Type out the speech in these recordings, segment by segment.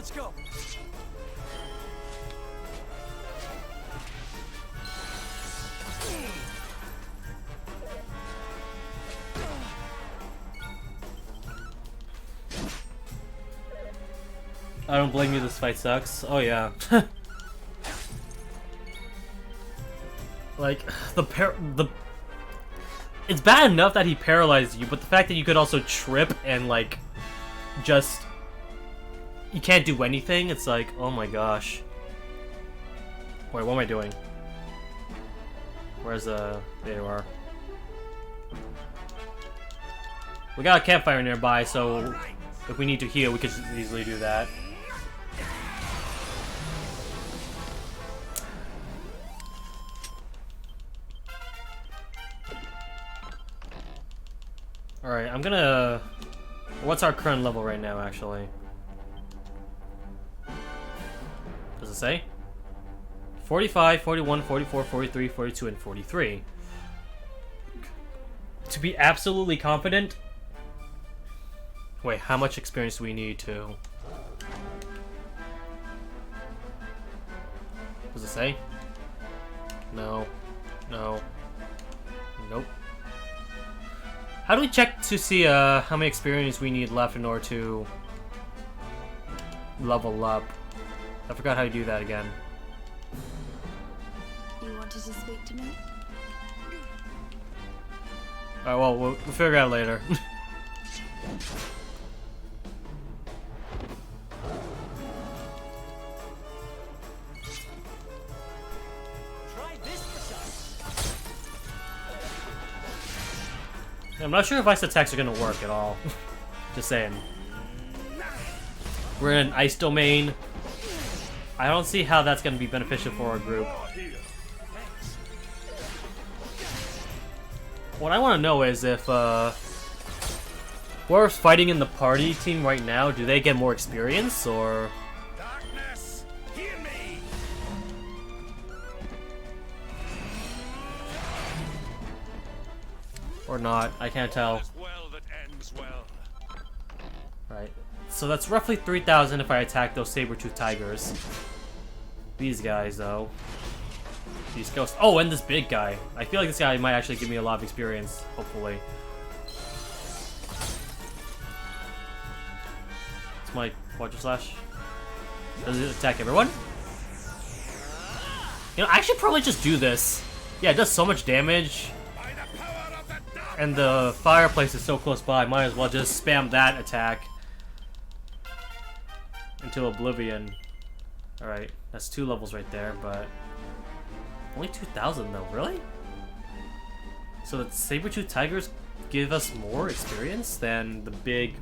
Let's go. I don't blame you, this fight sucks. Oh yeah. Like, it's bad enough that he paralyzed you, but the fact that you could also trip and, like, just... You can't do anything, it's like, oh my gosh. Wait, what am I doing? Where's, there you are. We got a campfire nearby, so if we need to heal, we could easily do that. Alright, I'm gonna... What's our current level right now, actually? Does it say? 45, 41, 44, 43, 42, and 43. To be absolutely confident... Wait, how much experience do we need to... Does it say? No. No. Nope. How do we check to see how many experience we need left in order to level up? I forgot how to do that again. You wanted to speak to me? Alright, well, we'll figure it out later. I'm not sure if ice attacks are gonna work at all. Just saying. We're in an ice domain. I don't see how that's gonna be beneficial for our group. What I want to know is if whoever's fighting in the party team right now, do they get more experience or? Darkness, hear me. Or not, I can't tell. Well that ends well. Right. So that's roughly 3,000 if I attack those saber-tooth tigers. These guys, though. These ghosts. Oh, and this big guy. I feel like this guy might actually give me a lot of experience, hopefully. It's my Quadra Slash. Does it attack everyone? You know, I should probably just do this. Yeah, it does so much damage. And the fireplace is so close by, might as well just spam that attack into oblivion. Alright, that's 2 levels right there, but only 2,000 though, really? So the saber-tooth tigers give us more experience than the big,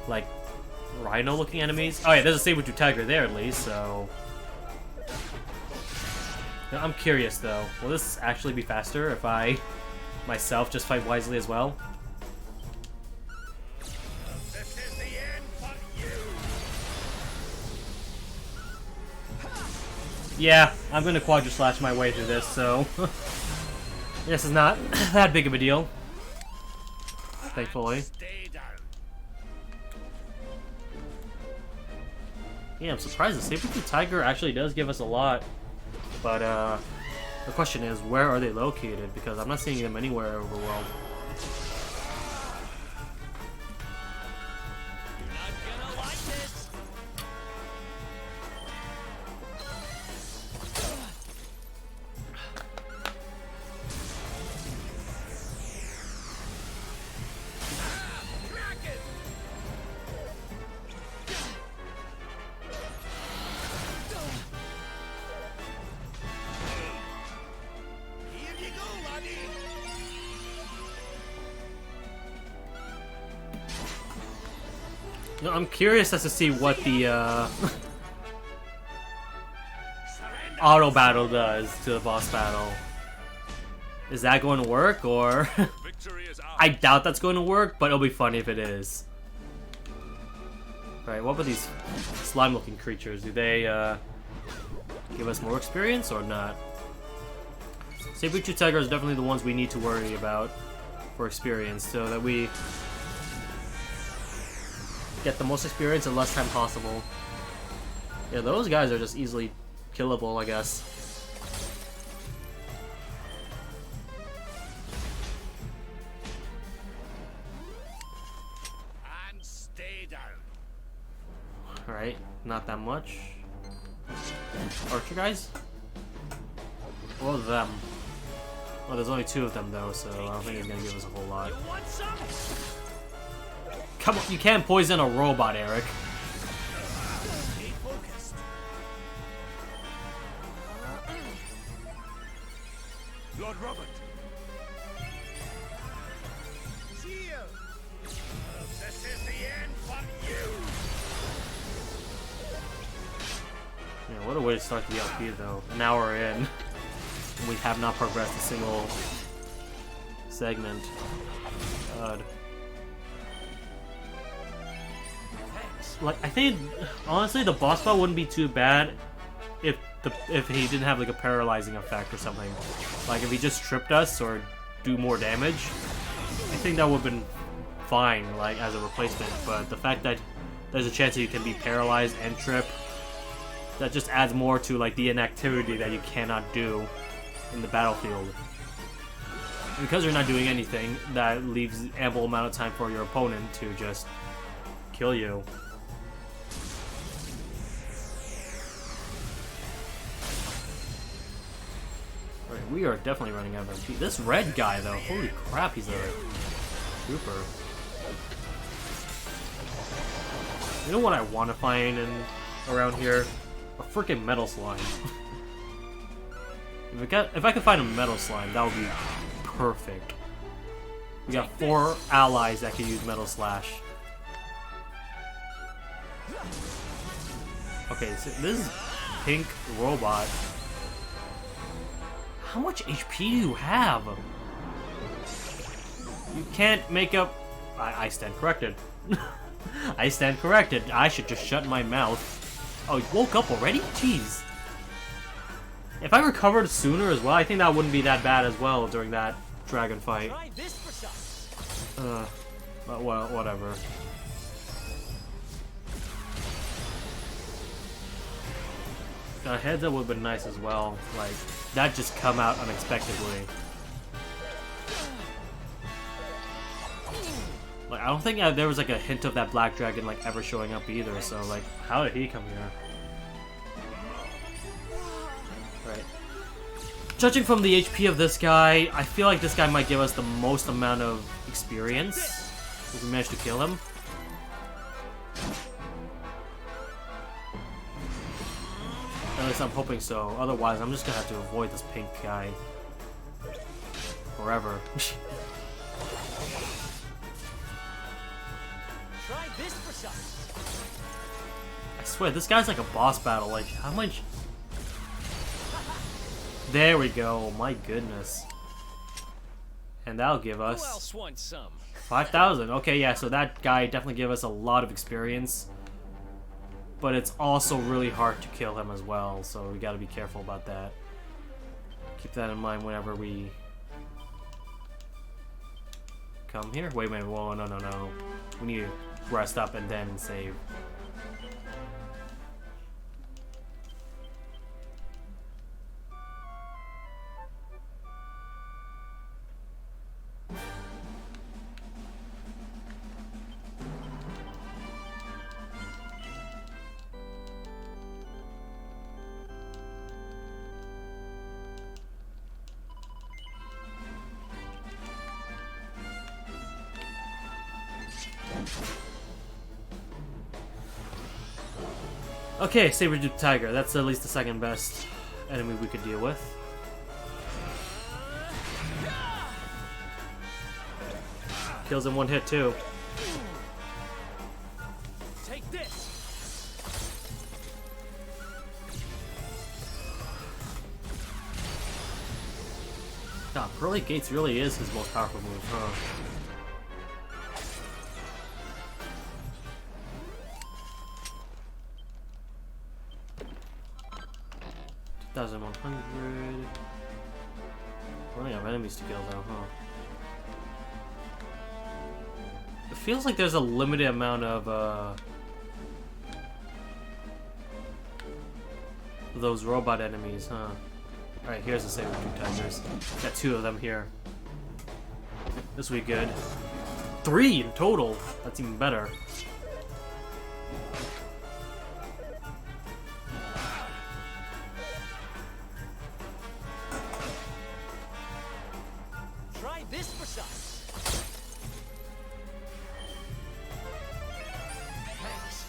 like, rhino-looking enemies? Oh yeah, there's a saber-tooth tiger there at least, so... Now, I'm curious though, will this actually be faster if I myself just fight wisely as well? This is the end for you. Yeah, I'm gonna Quadra Slash my way through this, so this is not that big of a deal. Thankfully. Stay down. Yeah, I'm surprised the saber-tooth tiger actually does give us a lot. But the question is, where are they located? Because I'm not seeing them anywhere overworld. You're not gonna like this. Crack it. Here you go, laddie. You know, I'm curious as to see what the auto battle does to the boss battle. Is that going to work, or Victory is ours. I doubt that's going to work, but it'll be funny if it is. Alright, what about these slime-looking creatures? Do they give us more experience or not? Saber-tooth tiger is definitely the ones we need to worry about for experience, so that we get the most experience in less time possible. Yeah, those guys are just easily killable, I guess. And stay down. Alright, not that much. Archer guys? What of them? Well, there's only 2 of them though, so I don't think it's gonna give us a whole lot. You want some? Come on, you can't poison a robot, Eric. Stay focused. Lord Robert. Shield. This is the end for you. Yeah, what a way to start the LP though. An hour in. We have not progressed a single segment. God. Like, I think, honestly, the boss fight wouldn't be too bad if he didn't have like a paralyzing effect or something. Like if he just tripped us or do more damage, I think that would have been fine, like as a replacement. But the fact that there's a chance that you can be paralyzed and trip, that just adds more to like the inactivity that you cannot do in the battlefield. And because you're not doing anything, that leaves ample amount of time for your opponent to just kill you. Right, we are definitely running out of MP. This red guy though, holy crap, he's a trooper. You know what I want to find around here? A freaking metal slime. If I could find a metal slime, that would be perfect. We got 4 allies that can use Metal Slash. Okay, so this is pink robot. How much HP do you have? You can't make up... I stand corrected. I stand corrected. I should just shut my mouth. Oh, he woke up already? Jeez. If I recovered sooner as well, I think that wouldn't be that bad as well during that dragon fight. But well, whatever. A heads up would have been nice as well. Like, that just come out unexpectedly. Like, I don't think there was like a hint of that black dragon like ever showing up either. So like, how did he come here? Right. Judging from the HP of this guy, I feel like this guy might give us the most amount of experience if we manage to kill him. At least I'm hoping so. Otherwise, I'm just gonna have to avoid this pink guy forever. Try this for some. I swear, this guy's like a boss battle. Like, how much? There we go. My goodness. And that'll give us Who else wants some? 5,000. Okay, yeah. So that guy definitely gave us a lot of experience. But it's also really hard to kill him as well, so we gotta be careful about that. Keep that in mind whenever we come here. Wait a minute, whoa, no. We need to rest up and then save. Okay, saber-toothed tiger. That's at least the second best enemy we could deal with. Kills in one hit too. Take this. God, Pearly Gates really is his most powerful move, huh? $1,100. Running out of enemies to kill though, huh? feels like there's a limited amount of those robot enemies, huh? Alright, here's the saber-tooth tigers. Got 2 of them here. This will be good. 3 in total! That's even better. Try this for size. Thanks.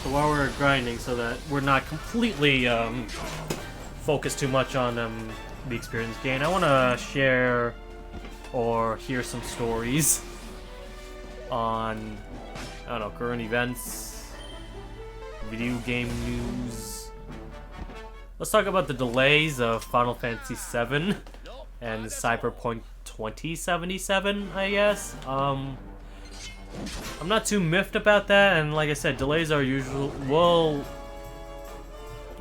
So while we're grinding, so that we're not completely focused too much on the experience gain, I want to share or hear some stories on, I don't know, current events, video game news. Let's talk about the delays of Final Fantasy VII and Cyberpunk 2077, I guess. I'm not too miffed about that, and like I said, delays are usual. Well,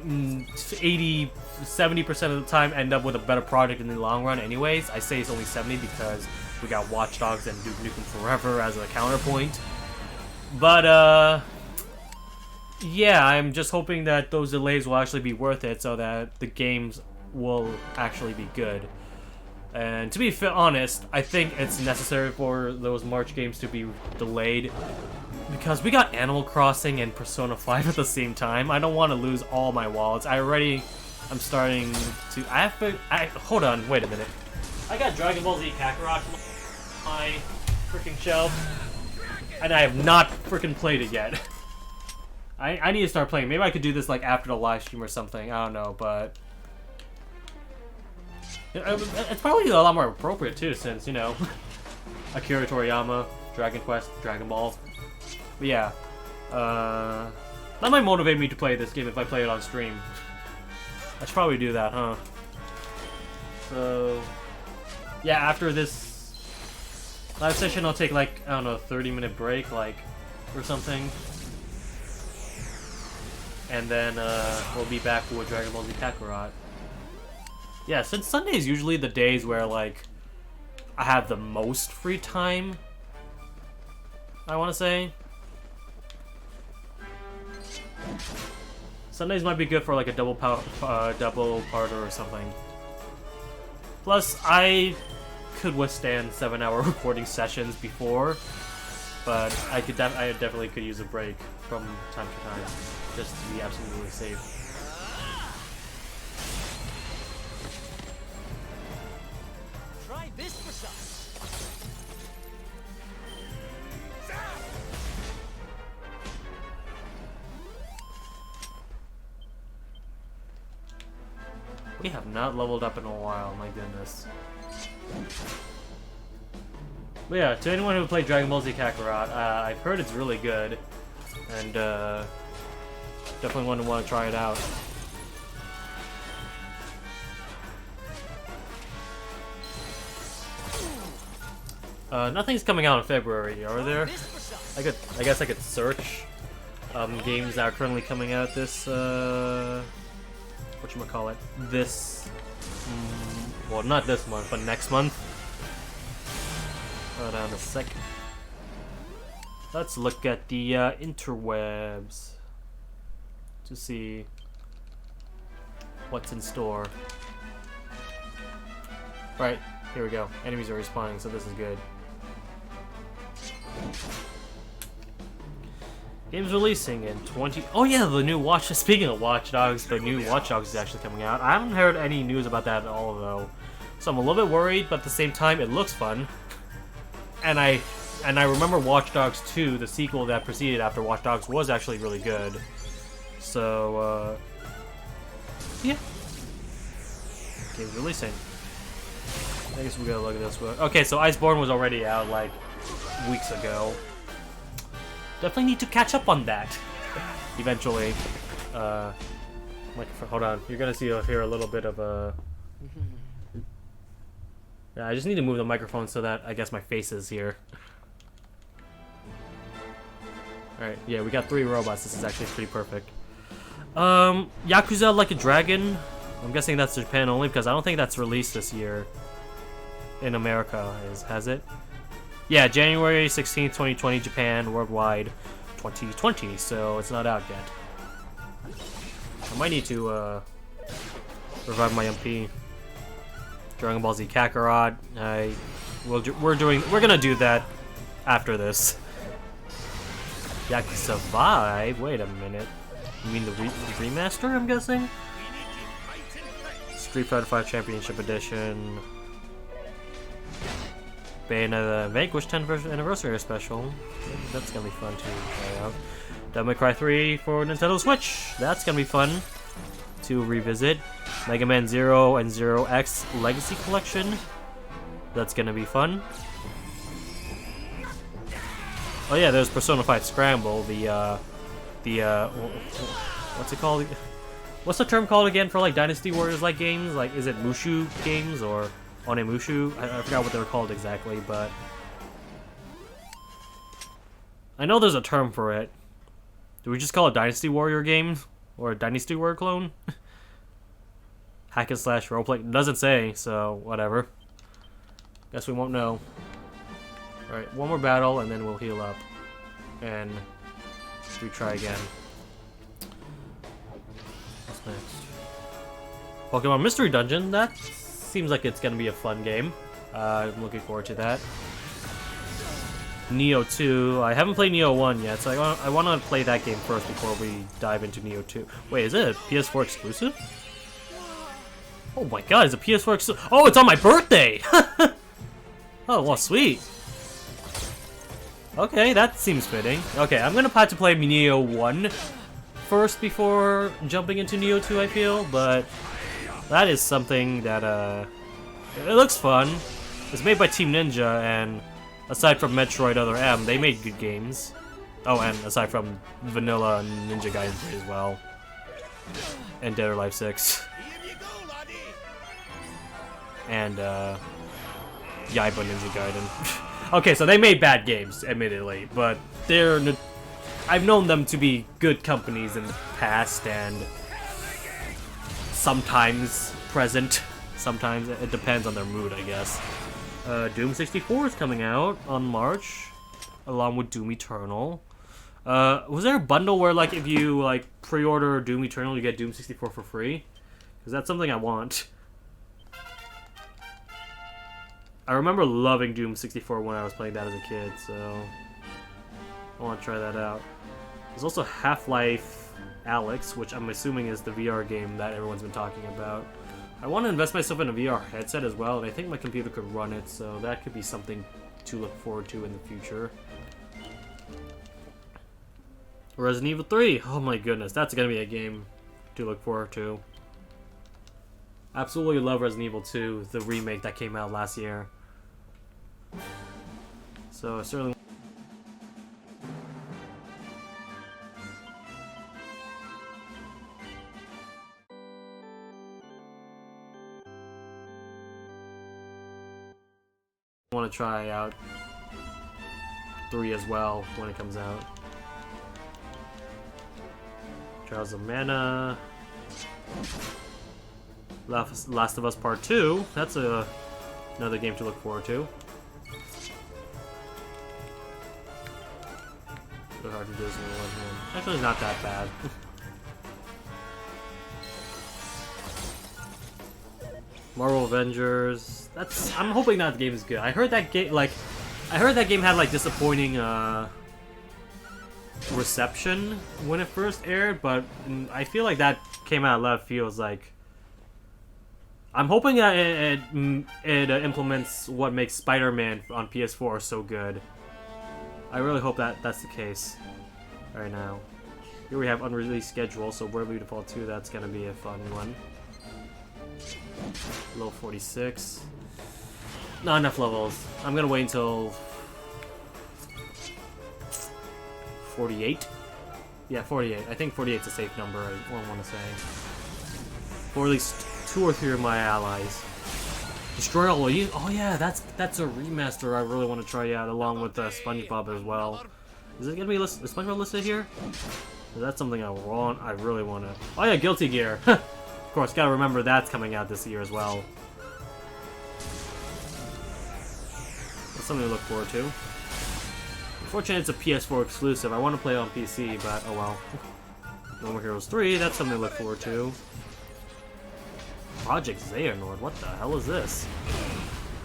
80-70% of the time end up with a better product in the long run anyways. I say it's only 70 because we got Watch Dogs and Duke Nukem Forever as a counterpoint. But yeah, I'm just hoping that those delays will actually be worth it so that the games will actually be good. And to be honest, I think it's necessary for those March games to be delayed because we got Animal Crossing and Persona 5 at the same time. I don't want to lose all my wallets. I'm starting to... hold on, wait a minute. I got Dragon Ball Z Kakarot on my freaking shelf, and I have not freaking played it yet. I need to start playing. Maybe I could do this like after the live stream or something. I don't know, but... It's probably a lot more appropriate too, since, you know, Akira Toriyama, Dragon Quest, Dragon Ball. But yeah, that might motivate me to play this game if I play it on stream. I should probably do that, huh? So, yeah, after this live session, I'll take like, I don't know, a 30-minute break, like, or something. And then we'll be back with Dragon Ball Z Kakarot. Yeah, since Sunday is usually the days where, like, I have the most free time, I want to say. Sundays might be good for, like, a double parter or something. Plus, I could withstand 7-hour recording sessions before, but I definitely could use a break from time to time, just to be absolutely safe. Try this for size. We have not leveled up in a while, my goodness. But yeah, to anyone who played Dragon Ball Z Kakarot, I've heard it's really good, and definitely want to try it out. Nothing's coming out in February, are there? I guess I could search games that are currently coming out this whatchamacallit, this well, not this month, but next month. Hold on a sec. Let's look at the interwebs to see what's in store. Right, here we go. Enemies are respawning, so this is good. Game's releasing in 20... Oh yeah, the new Watch... Speaking of Watch Dogs, the new Watch Dogs is actually coming out. I haven't heard any news about that at all, though. So I'm a little bit worried, but at the same time, it looks fun. And I remember Watch Dogs 2, the sequel that preceded after Watch Dogs, was actually really good. So, yeah. Game's releasing. I guess we gotta look at this one. Okay, so Iceborne was already out, like, weeks ago. Definitely need to catch up on that eventually. Hold on, you're gonna see here a little bit of a. Yeah, I just need to move the microphone so that I guess my face is here. All right, yeah, we got 3 robots. This is actually pretty perfect. Yakuza Like a Dragon. I'm guessing that's Japan only because I don't think that's released this year. in America has it? Yeah, January 16th, 2020, Japan, worldwide 2020, so it's not out yet. I might need to revive my MP. Dragon Ball Z Kakarot. We're gonna do that after this. Yakuza Vibe? Wait a minute. You mean the remaster, I'm guessing? Street Fighter 5 Championship Edition. Bayonetta Vanquish 10th Anniversary Special. That's gonna be fun to try out. Devil May Cry 3 for Nintendo Switch. That's gonna be fun to revisit. Mega Man 0 and 0X Legacy Collection. That's gonna be fun. Oh yeah, there's Persona 5 Scramble. What's it called? What's the term called again for like Dynasty Warriors like games? Like, is it Mushu games or Onimushu? I forgot what they were called exactly, but I know there's a term for it. Do we just call it Dynasty Warrior game or a Dynasty Warrior clone? Hack and slash roleplay. It doesn't say, so whatever. Guess we won't know. Alright, one more battle and then we'll heal up. And retry again. What's next? Pokemon Mystery Dungeon. That seems like it's gonna be a fun game. I'm looking forward to that. Neo 2. I haven't played Neo 1 yet, so I want to play that game first before we dive into Neo 2. Wait, is it a PS4 exclusive? Oh my god, it's a PS4 exclusive. Oh, it's on my birthday! Oh, well, sweet. Okay, that seems fitting. Okay, I'm gonna have to play Neo 1 first before jumping into Neo 2, I feel, but that is something that, it looks fun. It's made by Team Ninja, and aside from Metroid Other M, they made good games. Oh, and aside from Vanilla Ninja Gaiden as well. And Dead or Alive 6. And, Yaiba Ninja Gaiden. Okay, so they made bad games, admittedly, but I've known them to be good companies in the past, and sometimes present. Sometimes it depends on their mood, I guess. Doom 64 is coming out on March, along with Doom Eternal. Was there a bundle where, like, if you like pre-order Doom Eternal, you get Doom 64 for free? Because that's something I want. I remember loving Doom 64 when I was playing that as a kid, so I want to try that out. There's also Half-Life Alyx, which I'm assuming is the VR game that everyone's been talking about. I want to invest myself in a VR headset as well, and I think my computer could run it, so that could be something to look forward to in the future. Resident Evil 3! Oh my goodness, that's gonna be a game to look forward to. Absolutely love Resident Evil 2, the remake that came out last year. So I certainly want to try out 3 as well when it comes out. Trials of Mana, Last of Us Part 2. That's another game to look forward to. So hard to do this in one hand. Actually, it's not that bad. Marvel Avengers. I'm hoping that game is good. I heard that game had like disappointing reception when it first aired, but I feel like that came out of left field. Like, I'm hoping that it implements what makes Spider-Man on PS4 so good. I really hope that that's the case right now. Here we have unreleased schedule, so Bravely Default 2, that's gonna be a fun one. Level 46. Not enough levels. I'm gonna wait until 48. Yeah, 48. I think 48 is a safe number, I want to say. For at least 2 or 3 of my allies. Destroy all of you? Oh yeah, that's a remaster I really want to try out, along with SpongeBob as well. Is it gonna be is SpongeBob listed here? That's something I really want to. Oh yeah, Guilty Gear. Of course, gotta remember that's coming out this year as well. something to look forward to. Unfortunately, it's a PS4 exclusive. I want to play it on PC, but oh well. No More Heroes 3, that's something to look forward to. Project Xehanort, what the hell is this?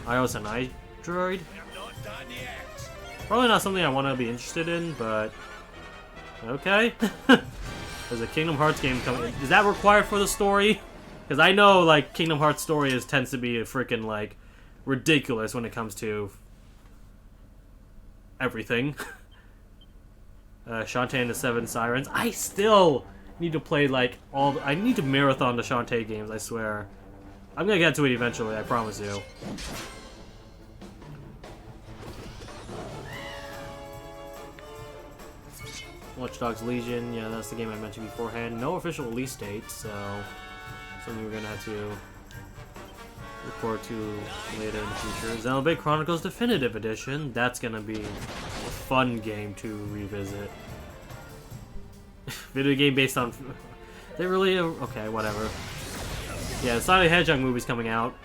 iOS and Android? I'm not done yet. Probably not something I want to be interested in, but okay. There's a Kingdom Hearts game coming. Is that required for the story? Because I know, like, Kingdom Hearts story tends to be freaking, like, ridiculous when it comes to everything. Shantae and the Seven Sirens. I still need to play, like, I need to marathon the Shantae games, I swear. I'm gonna get to it eventually, I promise you. Watch Dogs Legion, yeah, that's the game I mentioned beforehand. No official release date, so something we're gonna have to look forward to later in the future. Xenoblade Chronicles Definitive Edition, that's gonna be a fun game to revisit. Video game based on... They really... Okay, whatever. Yeah, the Sonic the Hedgehog movie's coming out.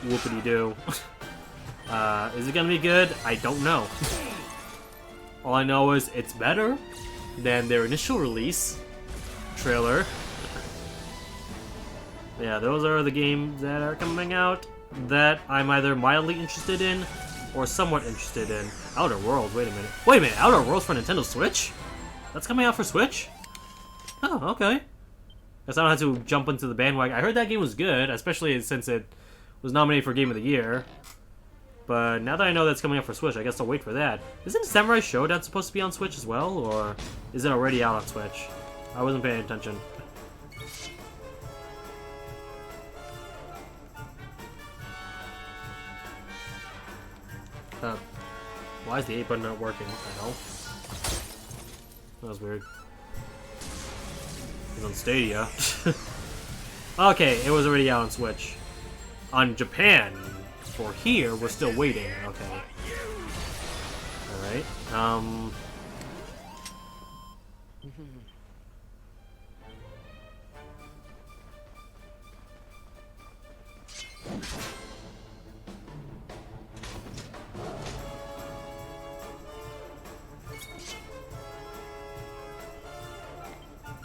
Whoopity-doo. Is it gonna be good? I don't know. All I know is it's better than their initial release trailer. Yeah, those are the games that are coming out that I'm either mildly interested in or somewhat interested in. Outer Worlds, wait a minute. Wait a minute, Outer Worlds for Nintendo Switch? That's coming out for Switch? Oh, okay. Guess I don't have to jump into the bandwagon. I heard that game was good, especially since it was nominated for Game of the Year. But now that I know that's coming out for Switch, I guess I'll wait for that. Isn't Samurai Shodown supposed to be on Switch as well, or is it already out on Switch? I wasn't paying attention. Why is the 8 button not working? What the hell? That was weird. It's on Stadia. Okay, it was already out on Switch. On Japan. For here, we're still waiting. Okay. Alright.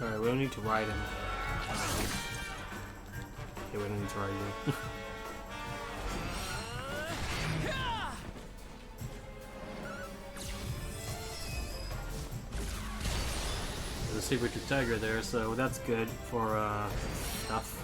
Alright, we don't need to ride him. Okay, we don't need to ride you. There's a saber-tooth tiger there, so that's good for stuff.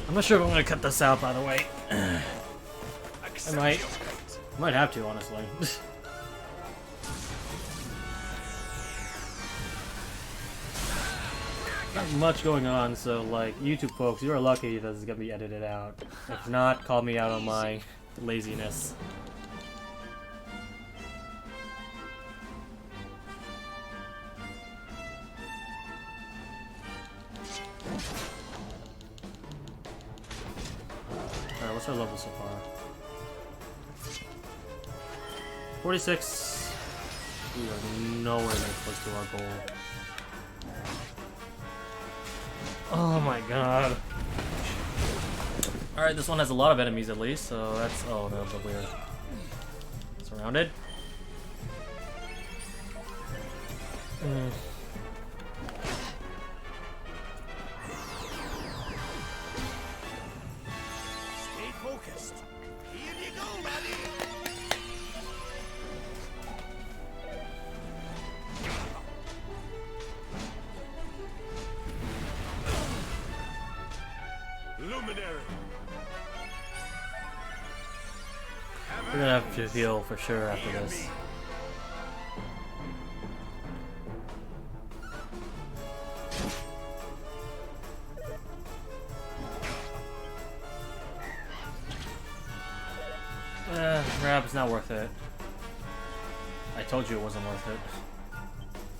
I'm not sure if I'm gonna cut this out, by the way. I might have to, honestly. Not much going on, so like YouTube folks, you're lucky this is gonna be edited out. If not, call me out on my laziness. Alright, what's our level so far? 46. We are nowhere near close to our goal. Oh my god. Alright, this one has a lot of enemies at least, so that's... Oh no, but we're surrounded. Stay focused. Here you go, buddy. Luminary. We're gonna have to heal for sure after this. Grab's not worth it. I told you it wasn't worth it.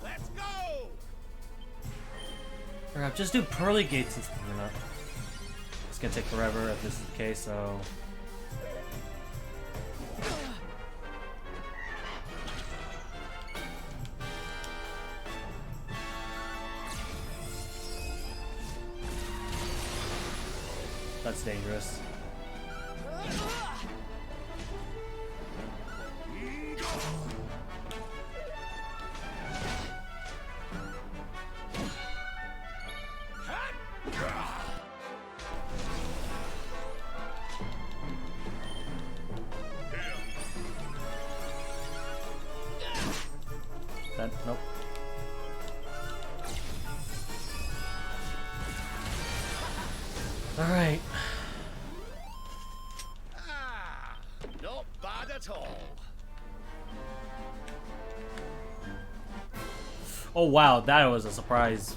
Let's go. Grab, just do pearly gates and you know. It's gonna take forever if this is the case, so. That's dangerous. Nope. Alright. Ah, not bad at all. Oh wow, that was a surprise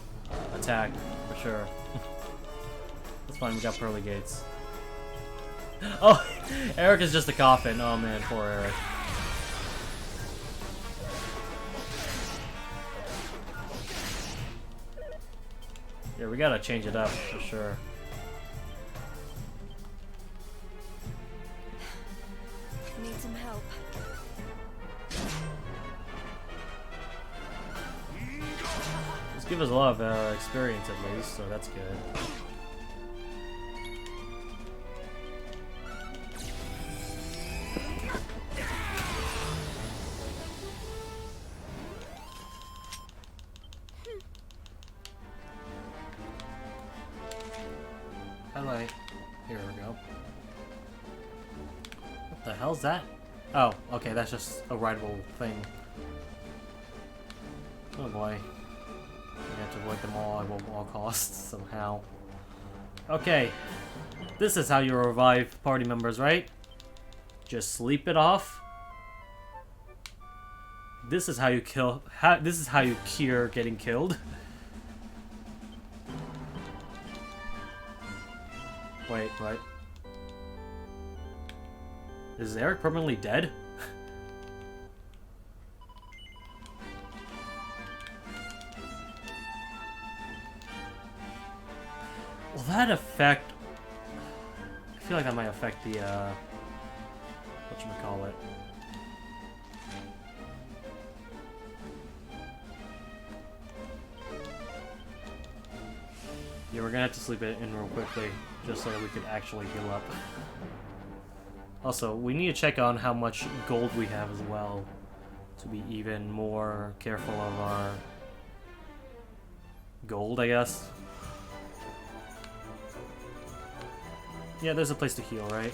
attack for sure. That's fine, we got pearly gates. Oh, Eric is just a coffin. Oh man, poor Eric. Yeah, we gotta change it up for sure. Need some help. This gives us a lot of experience at least, so that's good. Highlight. Here we go. What the hell's that? Oh, okay, that's just a rideable thing. Oh boy. We have to avoid them all at all costs somehow. Okay. This is how you revive party members, right? Just sleep it off. This is how you kill. This is how you cure getting killed. Wait, what? Is Eric permanently dead? Will that affect... I feel like that might affect the, whatchamacallit. Yeah, we're gonna have to sleep it in real quickly, just so that we could actually heal up. Also, we need to check on how much gold we have as well, to be even more careful of our gold, I guess. Yeah, there's a place to heal, right?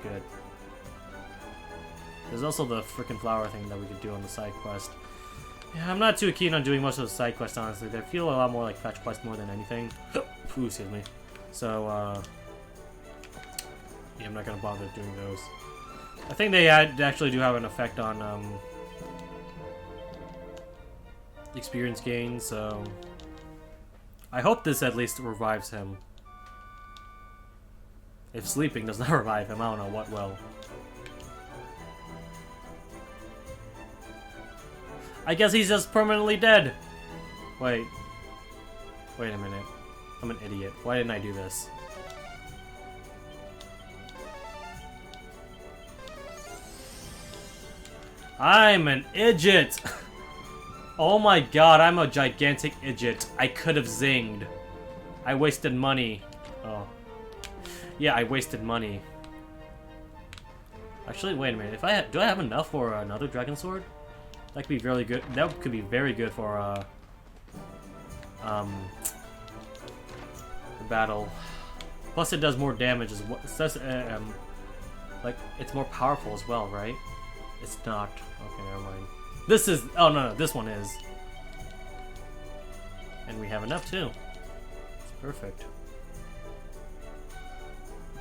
Good. There's also the frickin' flower thing that we could do on the side quest. Yeah, I'm not too keen on doing most of the side quests, honestly. They feel a lot more like fetch quests more than anything. Ooh, excuse me. So, yeah, I'm not gonna bother doing those. I think they actually do have an effect on, experience gain, so... I hope this at least revives him. If sleeping does not revive him, I don't know what will. I guess he's just permanently dead! Wait. Wait a minute. I'm an idiot. Why didn't I do this? I'm an idiot! Oh my god, I'm a gigantic idiot. I could have zinged. I wasted money. Oh. Yeah, I wasted money. Actually, wait a minute. If I do I have enough for another dragon sword? That could be really good. That could be very good for the battle. Plus, it does more damage as well. It says like it's more powerful as well, right? It's not. Okay, never mind. This is. Oh no, this one is. And we have enough too. It's perfect.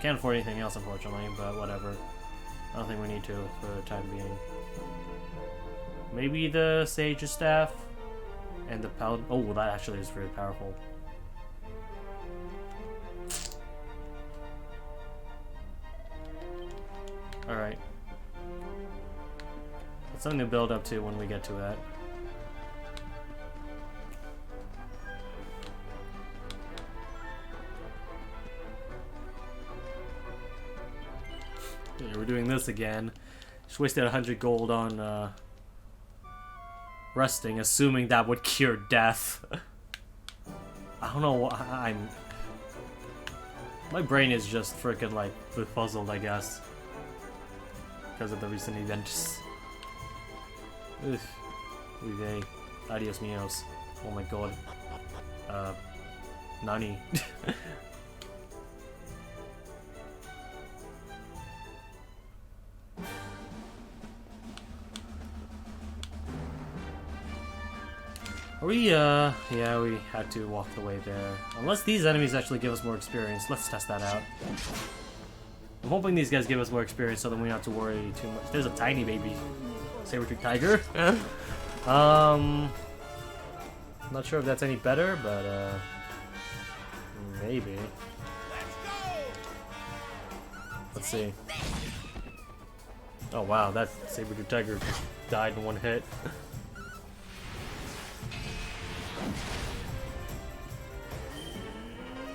Can't afford anything else, unfortunately, but whatever. I don't think we need to for the time being. Maybe the Sage's Staff and the Paladin. Oh, well, that actually is really powerful. Alright. That's something to build up to when we get to that. Yeah, we're doing this again. Just wasted 100 gold on resting, assuming that would cure death. I don't know. My brain is just freaking like befuddled, I guess, because of the recent events. Ugh. Uy, adios mios. Oh my god. Nani. Are we, yeah, we had to walk the way there. Unless these enemies actually give us more experience. Let's test that out. I'm hoping these guys give us more experience so that we don't have to worry too much. There's a tiny baby saber-tooth tiger. Not sure if that's any better, but, maybe. Let's see. Oh wow, that saber-tooth tiger just died in one hit.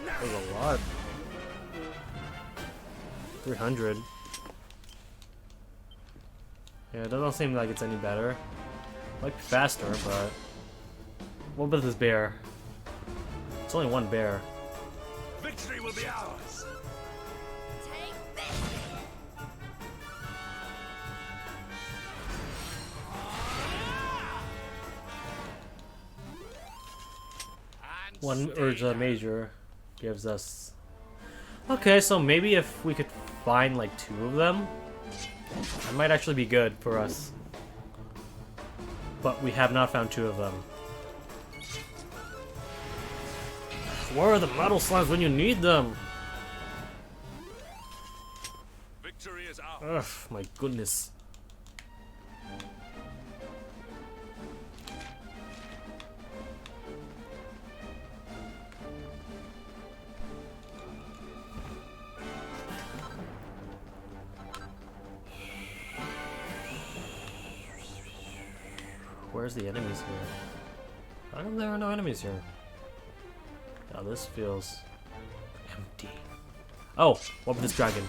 That was a lot. 300. Yeah, it doesn't seem like it's any better. Might be faster, but... What about this bear? It's only one bear. Victory will be ours. Take this. One Urza Major gives us... Okay, so maybe if we could find like 2 of them, that might actually be good for us. But we have not found 2 of them. Where are the metal slimes when you need them? Victory is ours. Ugh, my goodness. Where's the enemies here? How come there are no enemies here? Now this feels empty. Oh, what about this dragon?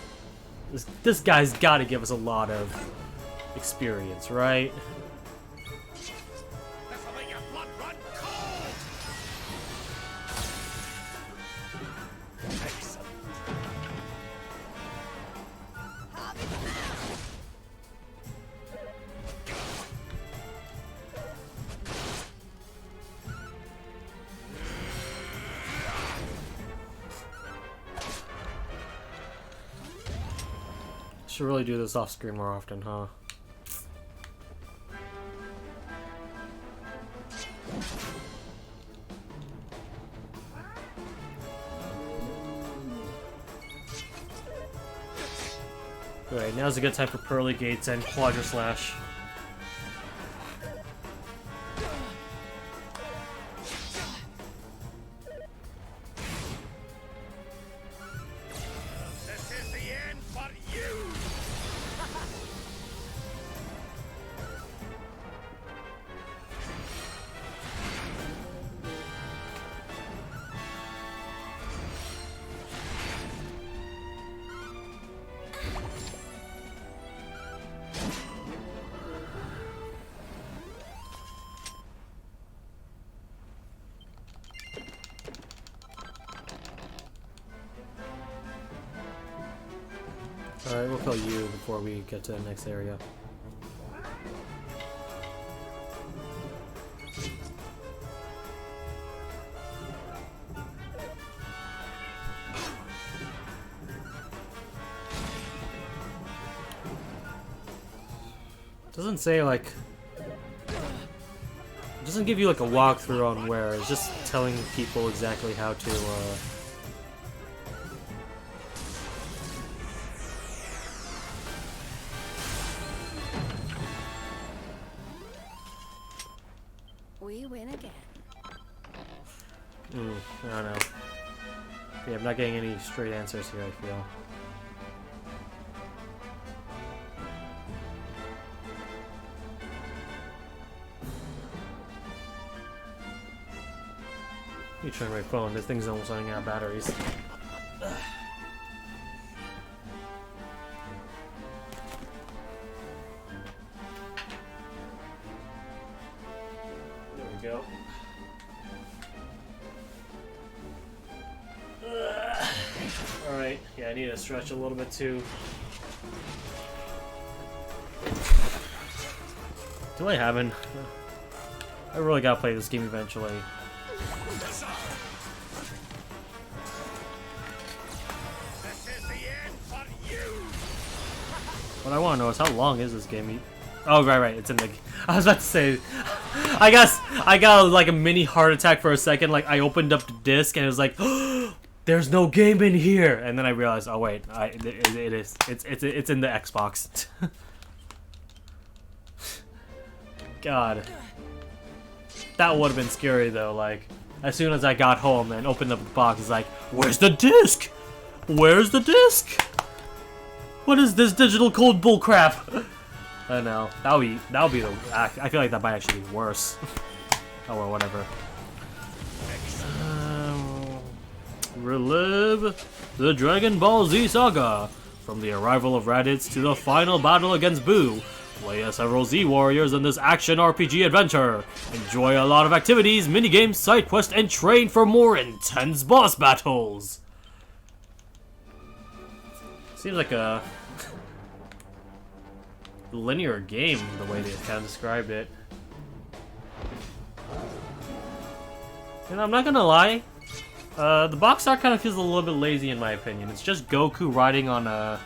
This guy's gotta give us a lot of experience, right? This'll make your blood run cold. Excellent. Should really do this off screen more often, huh? Alright, now's a good time for Pearly Gates and Quadra Slash. This is the end for you. Alright, we'll kill you before we get to the next area. Doesn't say like... It doesn't give you like a walkthrough on where, it's just telling people exactly how to I don't know. Yeah, I'm not getting any straight answers here, I feel. You trying my phone, this thing's almost running out of batteries. There we go. Alright, yeah, I need to stretch a little bit too. Do I haven't? I really gotta play this game eventually. This is the end for you. What I want to know is how long is this game? Oh, right, it's in the. I was about to say, I guess I got like a mini heart attack for a second. Like I opened up the disc and it was like, there's no game in here, and then I realized, oh wait, it is. It's in the Xbox. God, that would have been scary though. Like as soon as I got home and opened up the box, it's like, where's the disc? Where's the disc? What is this digital code bullcrap? I know. That would be the. I feel like that might actually be worse. Oh well, whatever. Relive the Dragon Ball Z saga from the arrival of Raditz to the final battle against Boo. Play as several Z warriors in this action RPG adventure. Enjoy a lot of activities, minigames, side quests, and train for more intense boss battles. Seems like a linear game, the way they kind of described it. And I'm not gonna lie, the box art kind of feels a little bit lazy in my opinion. It's just Goku riding on a...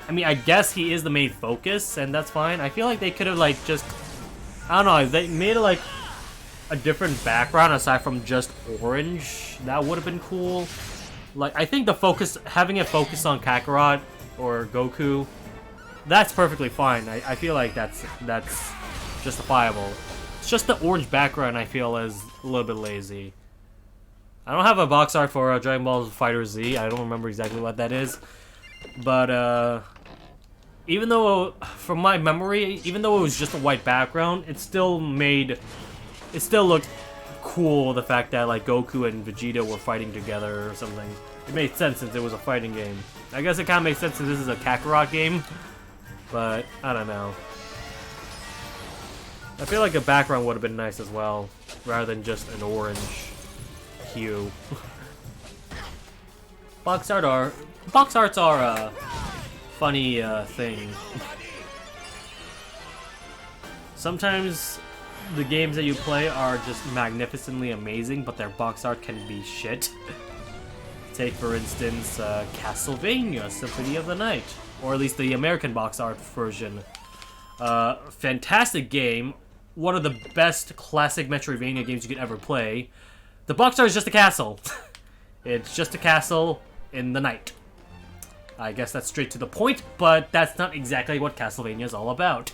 I mean, I guess he is the main focus, and that's fine. I feel like they could have, like, just... I don't know, if they made, like, a different background aside from just orange, that would have been cool. Like, I think the focus... Having it focus on Kakarot or Goku, that's perfectly fine. I feel like that's justifiable. It's just the orange background I feel is a little bit lazy. I don't have a box art for Dragon Ball Fighter Z. I don't remember exactly what that is. But, even though, from my memory, even though it was just a white background, it still looked cool, the fact that, like, Goku and Vegeta were fighting together or something. It made sense since it was a fighting game. I guess it kind of makes sense since this is a Kakarot game, but I don't know. I feel like a background would have been nice as well, rather than just an orange hue. Box arts are a funny thing. Sometimes the games that you play are just magnificently amazing, but their box art can be shit. Take for instance Castlevania Symphony of the Night, or at least the American box art version. Fantastic game, one of the best classic Metroidvania games you could ever play. The box art is just a castle. It's just a castle in the night. I guess that's straight to the point, but that's not exactly what Castlevania is all about.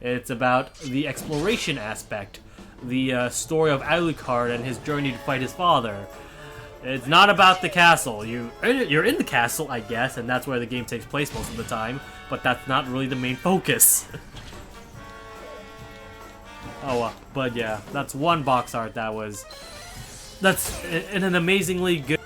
It's about the exploration aspect, the story of Alucard and his journey to fight his father. It's not about the castle. You're in the castle, I guess, and that's where the game takes place most of the time, but that's not really the main focus. Oh, but yeah, that's one box art that's in an amazingly good...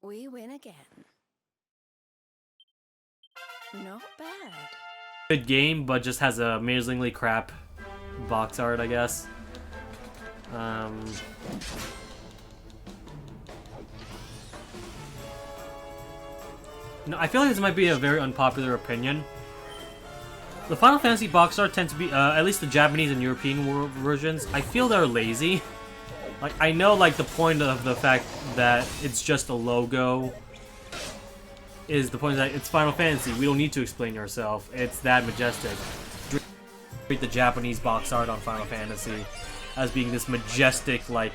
We win again. Not bad. Good game, but just has a amazingly crap box art, I guess. No, I feel like this might be a very unpopular opinion. The Final Fantasy box art tends to be, at least the Japanese and European versions, I feel they're lazy. Like, I know, like, the point of the fact that it's just a logo is the point that it's Final Fantasy. We don't need to explain yourself. It's that majestic. Treat the Japanese box art on Final Fantasy as being this majestic, like,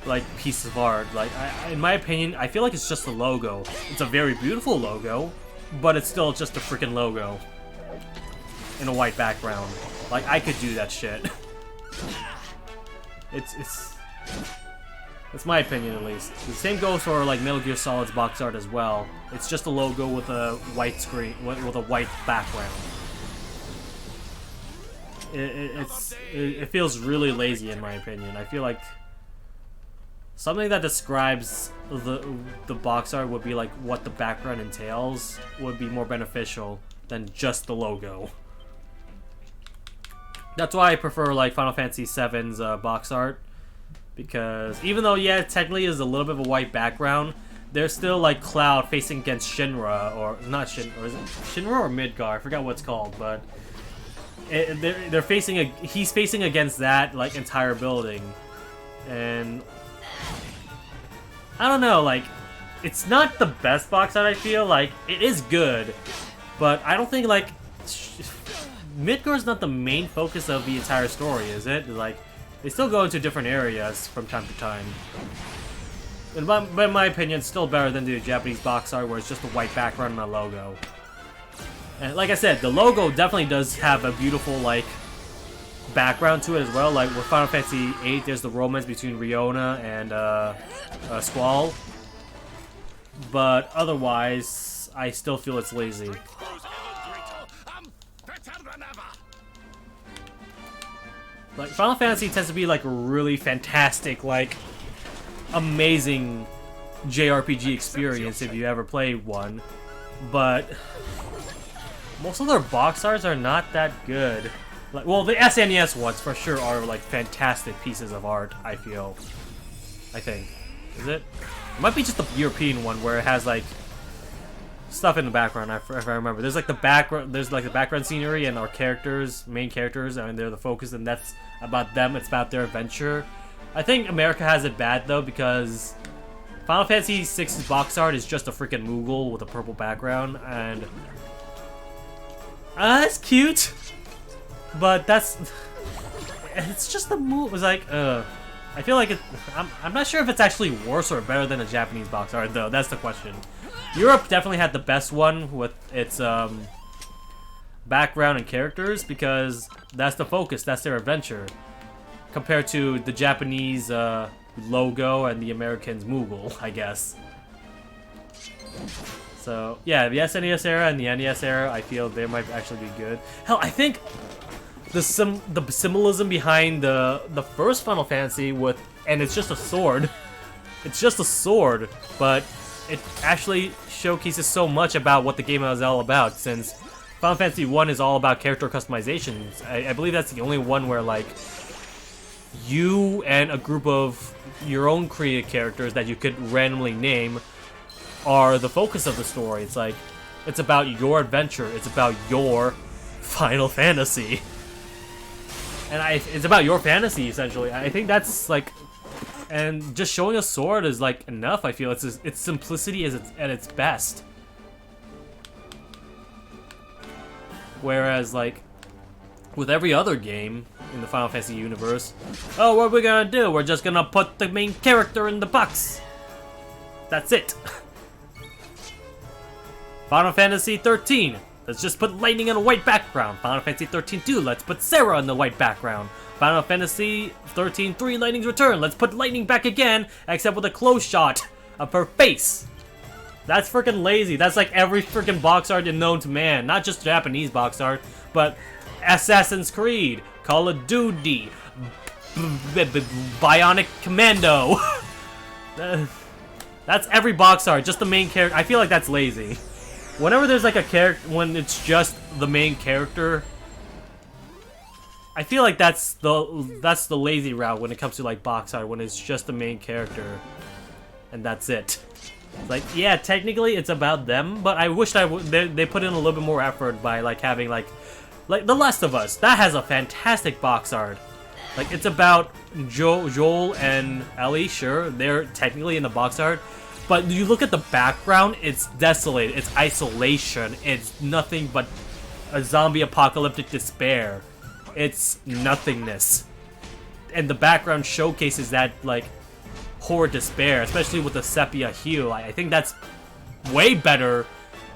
like piece of art. Like, in my opinion, I feel like it's just a logo. It's a very beautiful logo, but it's still just a freaking logo in a white background. Like, I could do that shit. It's my opinion, at least. The same goes for like Metal Gear Solid's box art as well. It's just a logo with a white screen, with a white background. It feels really lazy in my opinion. I feel like something that describes the box art would be like what the background entails would be more beneficial than just the logo. That's why I prefer like Final Fantasy VII's box art, because even though yeah, it technically is a little bit of a white background, there's still like Cloud facing against Shinra, or not Shinra, or is it Shinra or Midgar? I forgot what it's called, but they're facing he's facing against that like entire building, and I don't know, like it's not the best box art. I feel like it is good, but I don't think like Midgar's not the main focus of the entire story, is it? Like, they still go into different areas from time to time. But in my opinion, it's still better than the Japanese box art where it's just a white background and a logo. And like I said, the logo definitely does have a beautiful, like, background to it as well. Like, with Final Fantasy VIII, there's the romance between Riona and Squall. But otherwise, I still feel it's lazy. Like, Final Fantasy tends to be like a really fantastic, like, amazing JRPG experience if you ever play one, but most of their box arts are not that good. Like, well, the SNES ones for sure are like fantastic pieces of art, I feel. I think. Is it? It might be just the European one where it has like stuff in the background, if I remember. There's like the background scenery and our characters, main characters, and they're the focus, and that's about them. It's about their adventure. I think America has it bad though, because Final Fantasy VI's box art is just a freaking Moogle with a purple background, and it's cute, but it's just the move. It's like I feel like I'm not sure if it's actually worse or better than a Japanese box art though. That's the question. Europe definitely had the best one with its background and characters, because that's the focus, that's their adventure, compared to the Japanese logo and the Americans' Moogle, I guess. So yeah, the SNES era and the NES era, I feel they might actually be good. Hell, I think the symbolism behind the first Final Fantasy and it's just a sword. It's just a sword, but it actually showcases so much about what the game is all about, since Final Fantasy 1 is all about character customizations. I believe that's the only one where, like, you and a group of your own created characters that you could randomly name are the focus of the story. It's like, it's about your adventure. It's about your Final Fantasy. And it's about your fantasy, essentially. I think that's, like, and just showing a sword is like enough. I feel its simplicity is at its best. Whereas like with every other game in the Final Fantasy universe, oh, what are we gonna do? We're just gonna put the main character in the box. That's it. Final Fantasy 13. Let's just put lightning in a white background. Final Fantasy 13-2. Let's put Sarah in the white background. Final Fantasy 13-3 Lightning's Return. Let's put Lightning back again, except with a close shot of her face. That's freaking lazy. That's like every freaking box art known to man. Not just Japanese box art, but Assassin's Creed, Call of Duty, Bionic Commando. That's every box art, just the main character. I feel like that's lazy. Whenever there's like a character, when it's just the main character, I feel like that's the lazy route when it comes to like box art, when it's just the main character and that's it. It's like, yeah, technically it's about them, but I wish they put in a little bit more effort by like having like The Last of Us. That has a fantastic box art. Like, it's about Joel and Ellie. Sure, they're technically in the box art, but you look at the background, it's desolate, it's isolation, it's nothing but a zombie apocalyptic despair. It's nothingness. And the background showcases that, like, pour despair, especially with the sepia hue. I think that's way better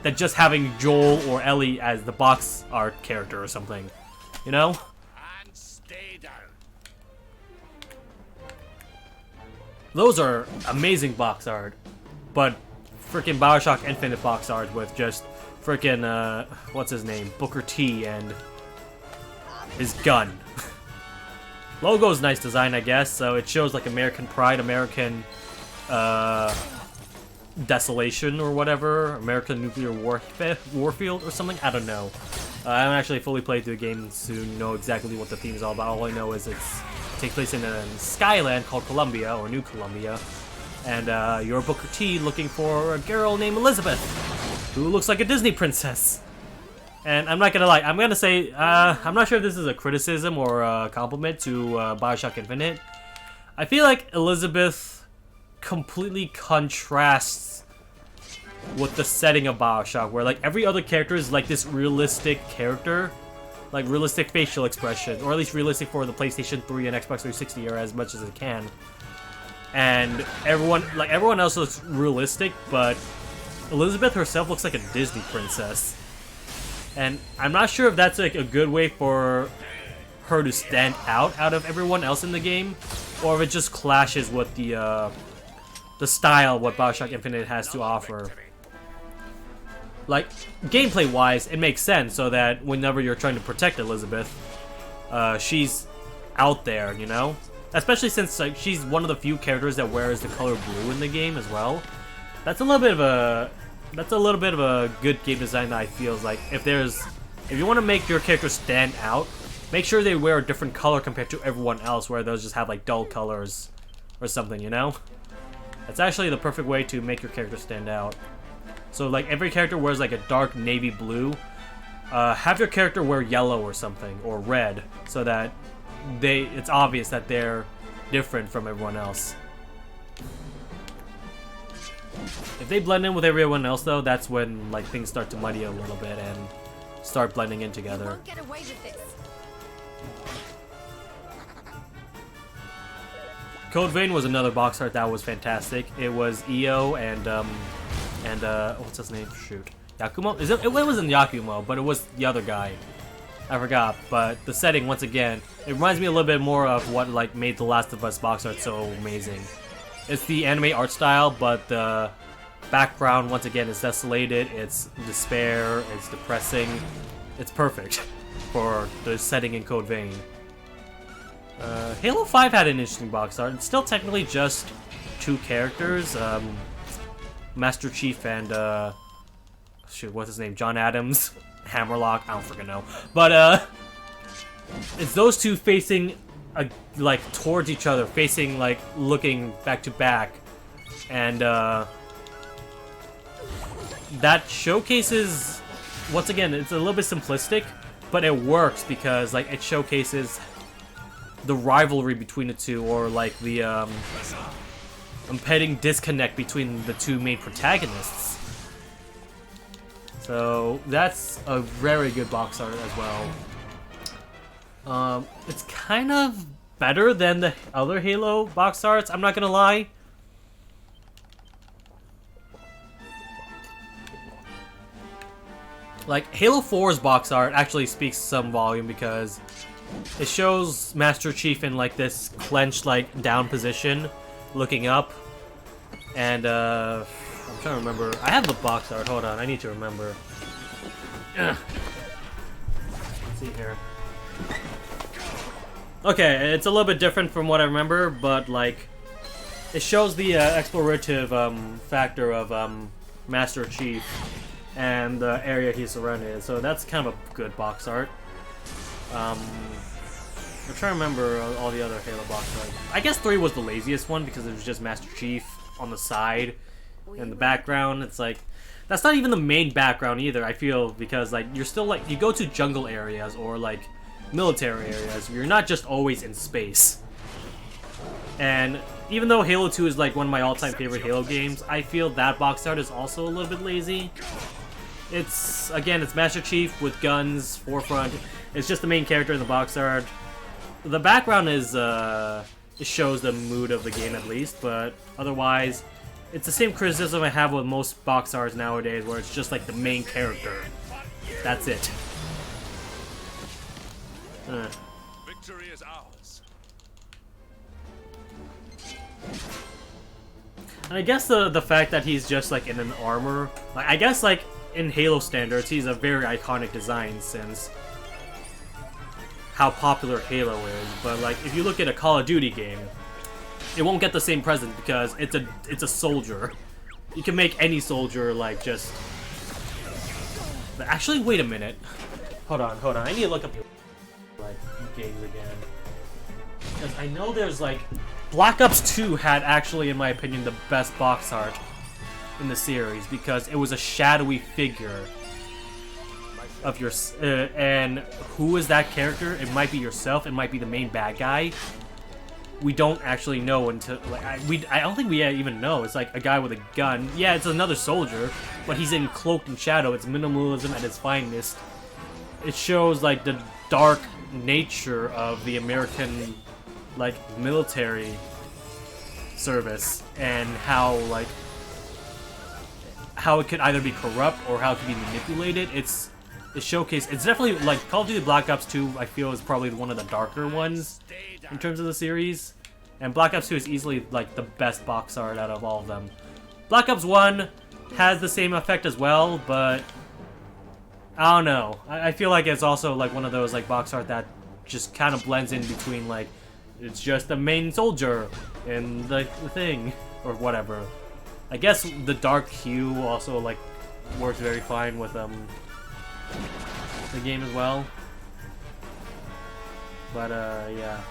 than just having Joel or Ellie as the box art character or something, you know? And stay down. Those are amazing box art, but freaking Bioshock Infinite box art with just freaking what's his name, Booker T and his gun. Logo's nice design, I guess. So it shows like American pride, American desolation or whatever, American nuclear warfield or something. I don't know. I haven't actually fully played through the game to know exactly what the theme is all about. All I know is it takes place in a skyland called Columbia or New Columbia, and you're Booker T looking for a girl named Elizabeth, who looks like a Disney princess. And I'm not gonna lie, I'm gonna say, I'm not sure if this is a criticism or a compliment to Bioshock Infinite. I feel like Elizabeth completely contrasts with the setting of Bioshock, where like every other character is like this realistic character, like realistic facial expression, or at least realistic for the PlayStation 3 and Xbox 360 era as much as it can. And everyone else looks realistic, but Elizabeth herself looks like a Disney princess. And I'm not sure if that's like a good way for her to stand out of everyone else in the game, or if it just clashes with the style what Bioshock Infinite has to offer. Like, gameplay-wise, it makes sense so that whenever you're trying to protect Elizabeth, she's out there, you know? Especially since like she's one of the few characters that wears the color blue in the game as well. That's a little bit of a good game design that I feel is like if you want to make your character stand out, make sure they wear a different color compared to everyone else, where those just have like dull colors or something, you know? That's actually the perfect way to make your character stand out. So like every character wears like a dark navy blue. Have your character wear yellow or something, or red, so that it's obvious that they're different from everyone else. If they blend in with everyone else though, that's when like things start to muddy a little bit and start blending in together. You won't get away with this. Code Vein was another box art that was fantastic. It was EO and what's his name? Shoot, Yakumo? It wasn't Yakumo, but it was the other guy. I forgot. But the setting, once again, it reminds me a little bit more of what like made The Last of Us box art so amazing. It's the anime art style, but the background once again is desolated. It's despair. It's depressing. It's perfect for the setting in Code Vein. Halo 5 had an interesting box art. It's still technically just two characters, Master Chief and, shoot, what's his name? John Adams? Hammerlock? I don't freaking know. But, it's those two facing, like, towards each other, facing, like, looking back to back. And, that showcases, once again, it's a little bit simplistic, but it works because, like, it showcases the rivalry between the two, or like the impending disconnect between the two main protagonists. So that's a very good box art as well. It's kind of better than the other Halo box arts, I'm not gonna lie. Like, Halo 4's box art actually speaks some volume because it shows Master Chief in like this clenched like down position, looking up, and I'm trying to remember. I have the box art. Hold on, I need to remember. Let's see here. Okay, it's a little bit different from what I remember, but like it shows the explorative factor of Master Chief and the area he's surrounded in. So that's kind of a good box art. I'm trying to remember all the other Halo box art. I guess 3 was the laziest one because it was just Master Chief on the side and the background. It's like, that's not even the main background either, I feel, because like you're still like, you go to jungle areas or like military areas. You're not just always in space. And even though Halo 2 is like one of my all-time favorite Halo games, I feel that box art is also a little bit lazy. It's, again, it's Master Chief with guns, forefront. It's just the main character in the box art. The background is it shows the mood of the game at least, but otherwise, it's the same criticism I have with most box arts nowadays, where it's just like the main character. That's it. Victory is ours. And I guess the fact that he's just like in an armor, like, I guess like in Halo standards, he's a very iconic design since how popular Halo is. But like if you look at a Call of Duty game, it won't get the same presence because it's a soldier. You can make any soldier like just. But actually, wait a minute. Hold on. I need to look up like games again because I know there's like. Black Ops 2 had actually, in my opinion, the best box art in the series because it was a shadowy figure of your and who is that character? It might be yourself. It might be the main bad guy. We don't actually know until like I don't think we even know. It's like a guy with a gun. Yeah, it's another soldier, but he's in cloaked in shadow. It's minimalism at its finest. It shows like the dark nature of the American like military service and how it could either be corrupt or how it could be manipulated. It's showcased. It's definitely like Call of Duty Black Ops 2 I feel is probably one of the darker ones in terms of the series, and Black Ops 2 is easily like the best box art out of all of them. Black Ops 1 has the same effect as well, but I don't know. I feel like it's also like one of those like box art that just kind of blends in between like it's just the main soldier and the thing or whatever. I guess the dark hue also like works very fine with the game as well. But yeah,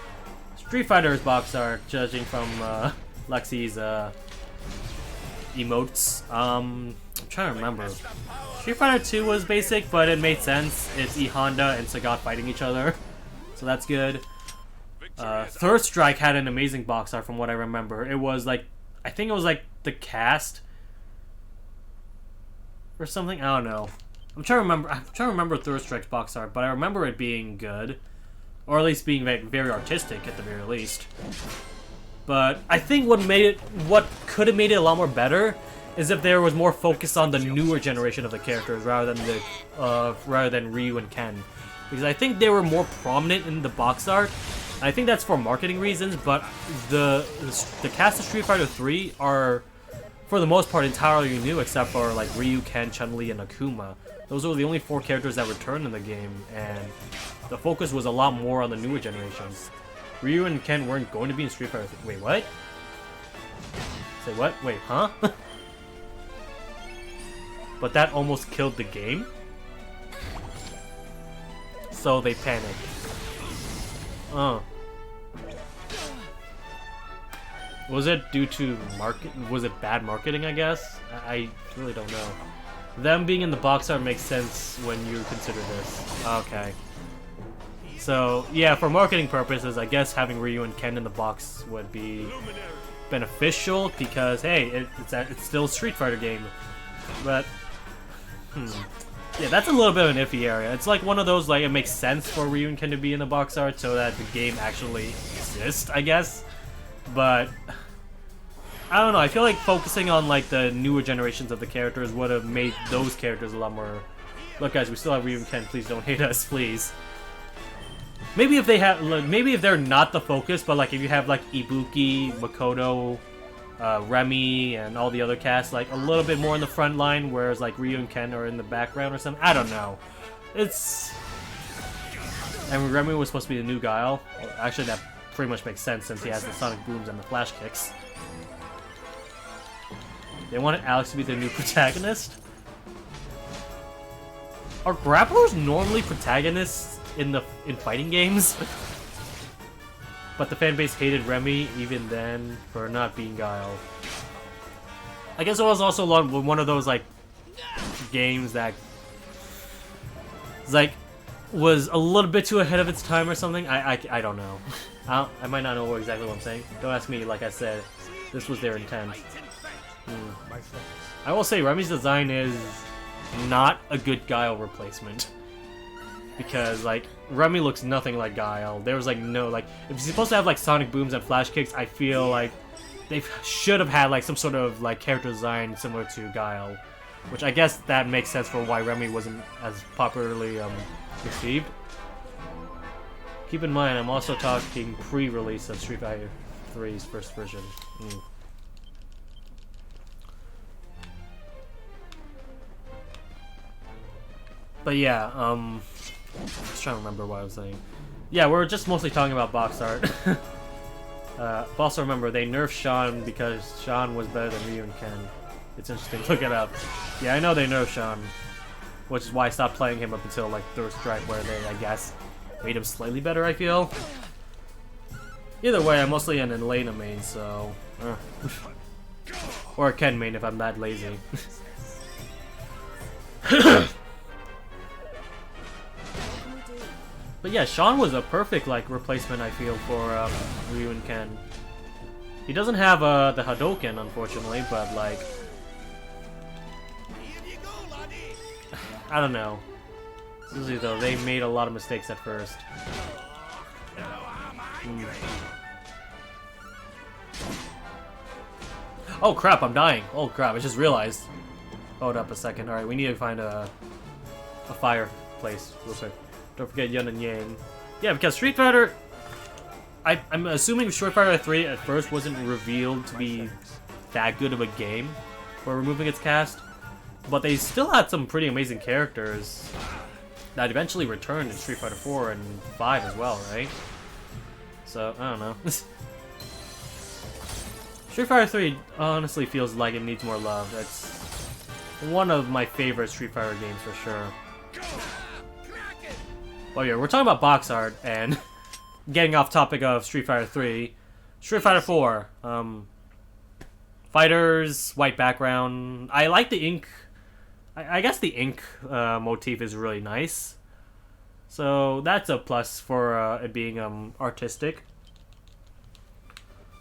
Street Fighter's box art, judging from Lexi's emotes. I'm trying to remember. Street Fighter 2 was basic, but it made sense. It's E Honda and Sagat fighting each other, so that's good. Third Strike had an amazing box art from what I remember. It was like, I think it was like the cast or something. I don't know. I'm trying to remember Third Strike's box art, but I remember it being good, or at least being very artistic at the very least. But I think what could have made it a lot more better is if there was more focus on the newer generation of the characters rather than Ryu and Ken, because I think they were more prominent in the box art. I think that's for marketing reasons, but the cast of Street Fighter 3 are, for the most part, entirely new, except for like Ryu, Ken, Chun-Li, and Akuma. Those were the only 4 characters that returned in the game, and the focus was a lot more on the newer generations. Ryu and Ken weren't going to be in Street Fighter 3. Wait, what? Say what? Wait, huh? But that almost killed the game? So they panicked. Was it due to was it bad marketing, I guess? I really don't know. Them being in the box art makes sense when you consider this. Okay. So, yeah, for marketing purposes, I guess having Ryu and Ken in the box would be beneficial because, hey, it's still a Street Fighter game. But, yeah, that's a little bit of an iffy area. It's like one of those, like, it makes sense for Ryu and Ken to be in the box art so that the game actually exists, I guess. But I don't know, I feel like focusing on like the newer generations of the characters would have made those characters a lot more. Look guys, we still have Ryu and Ken, please don't hate us, please. Maybe if they have maybe if they're not the focus, but like if you have like Ibuki, Makoto, Remy, and all the other cast like a little bit more in the front line, whereas like Ryu and Ken are in the background or something. I don't know. It's and Remy was supposed to be the new Guile. Actually that pretty much makes sense since he has the sonic booms and the flash kicks. They wanted Alex to be the new protagonist? Are grapplers normally protagonists in fighting games? But the fanbase hated Remy even then for not being Guile. I guess it was also one of those like games that was a little bit too ahead of its time or something. I don't know. I might not know exactly what I'm saying. Don't ask me, like I said. This was their intent. I will say, Remy's design is not a good Guile replacement. because like Remy looks nothing like Guile. There was like no like if you're supposed to have like sonic booms and flash kicks, I feel like they should have had like some sort of like character design similar to Guile, which I guess that makes sense for why Remy wasn't as popularly received. Keep in mind, I'm also talking pre-release of Street Fighter 3's first version. But yeah, I was trying to remember what I was saying. Yeah, we're just mostly talking about box art. But also remember, they nerfed Sean because Sean was better than Ryu and Ken. It's interesting, look it up. Yeah, I know they nerfed Sean, which is why I stopped playing him up until like Third Strike, where they, I guess, made him slightly better, I feel. Either way, I'm mostly an Elena main, so... or a Ken main if I'm that lazy. But yeah, Sean was a perfect like replacement, I feel, for Ryu and Ken. He doesn't have the Hadouken, unfortunately, but like... I don't know. Seriously though, they made a lot of mistakes at first. Oh crap, I'm dying. Oh crap, I just realized. Hold up a second. Alright, we need to find a fireplace real quick. Don't forget Yin and Yang. Yeah, because Street Fighter... I'm assuming Street Fighter 3 at first wasn't revealed to be that good of a game for removing its cast. But they still had some pretty amazing characters that eventually returned in Street Fighter 4 and 5 as well, right? So, I don't know. Street Fighter 3 honestly feels like it needs more love. It's one of my favorite Street Fighter games for sure. Oh yeah, we're talking about box art and getting off topic of Street Fighter 3. Street Fighter 4. Fighters, white background. I like the ink. I guess the ink motif is really nice. So that's a plus for it being artistic.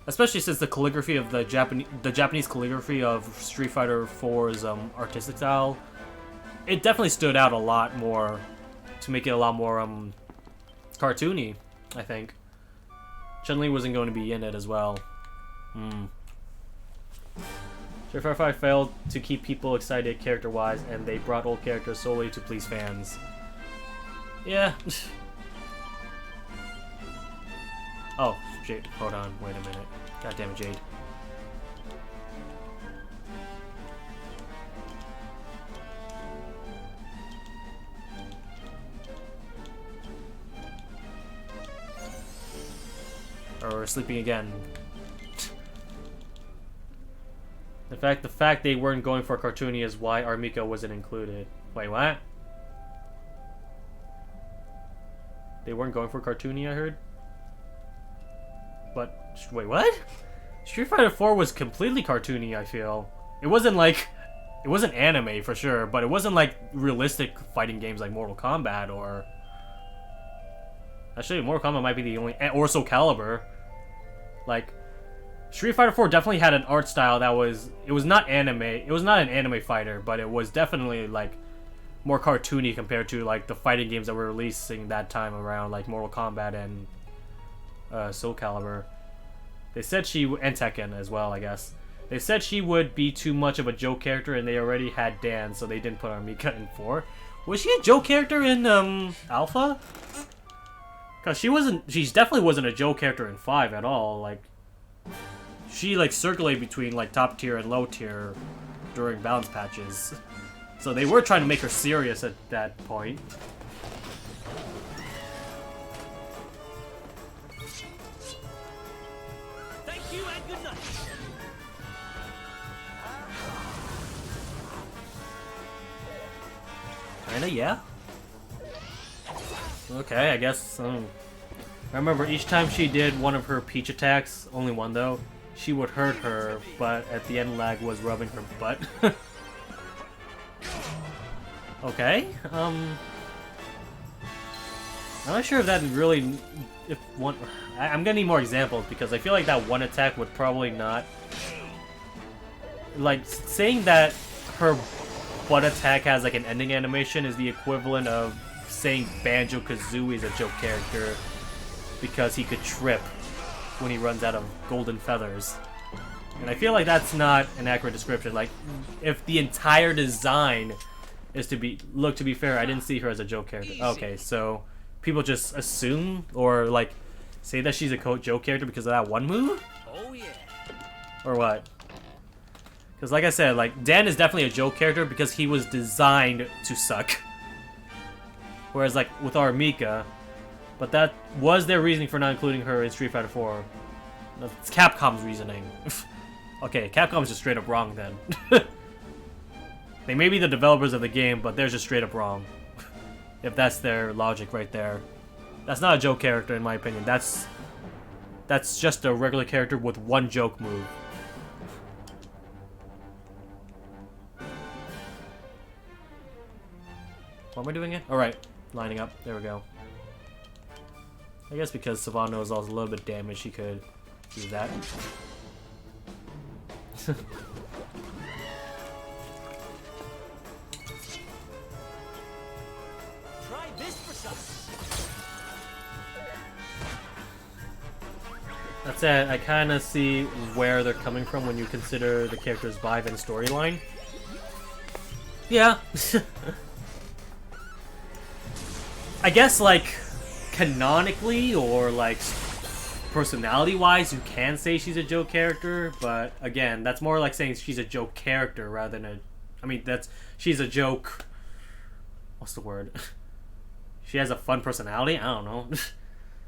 Especially since the calligraphy of the Japanese calligraphy of Street Fighter 4's artistic style, it definitely stood out a lot more to make it a lot more cartoony, I think. Chun-Li wasn't going to be in it as well. Street Fighter 5 failed to keep people excited character-wise, and they brought old characters solely to please fans. Yeah. Oh, shit. Hold on. Wait a minute. God damn it, Jade. Or we're sleeping again. In fact, the fact they weren't going for cartoony is why Armika wasn't included. Wait, what? They weren't going for cartoony, I heard? But, wait, what? Street Fighter 4 was completely cartoony, I feel. It wasn't like... It wasn't anime, for sure, but it wasn't like realistic fighting games like Mortal Kombat or... Actually, Mortal Kombat might be the only... Or Soul Calibur. Like... Street Fighter 4 definitely had an art style that was... It was not anime. It was not an anime fighter, but it was definitely, like, more cartoony compared to, like, the fighting games that were releasing that time around, like Mortal Kombat and Soul Calibur. They said she... And Tekken as well, I guess. They said she would be too much of a joke character, and they already had Dan, so they didn't put Armika in 4. Was she a joke character in, Alpha? Because she definitely wasn't a joke character in 5 at all, like... She, like, circulated between, like, top tier and low tier during balance patches. So they were trying to make her serious at that point. Thank you and good night. Kinda, yeah. Okay, I guess, I remember each time she did one of her Peach attacks, only one though, she would hurt her, but at the end lag was rubbing her butt. Okay, I'm not sure if that really, if one, I'm gonna need more examples because I feel like that one attack would probably not, like, saying that her butt attack has like an ending animation is the equivalent of saying Banjo-Kazooie is a joke character because he could trip when he runs out of golden feathers. And I feel like that's not an accurate description. Like, if the entire design is to be fair, I didn't see her as a joke character. Okay, so people just assume or like say that she's a joke character because of that one move? Oh yeah. Or what? Because like I said, like Dan is definitely a joke character because he was designed to suck. Whereas like with our Mika, but that was their reasoning for not including her in Street Fighter 4. That's Capcom's reasoning. Okay, Capcom's just straight up wrong then. They may be the developers of the game, but they're just straight up wrong. If that's their logic right there. That's not a joke character in my opinion. That's just a regular character with one joke move. What am I doing it? Alright, lining up. There we go. I guess because Savano is also a little bit damaged, he could do that. Try this for size. That's it. I kind of see where they're coming from when you consider the character's vibe and storyline. Yeah. I guess, like, canonically or, like, personality-wise, you can say she's a joke character, but, again, that's more like saying she's a joke character rather than a... I mean, she's a joke... What's the word? She has a fun personality? I don't know.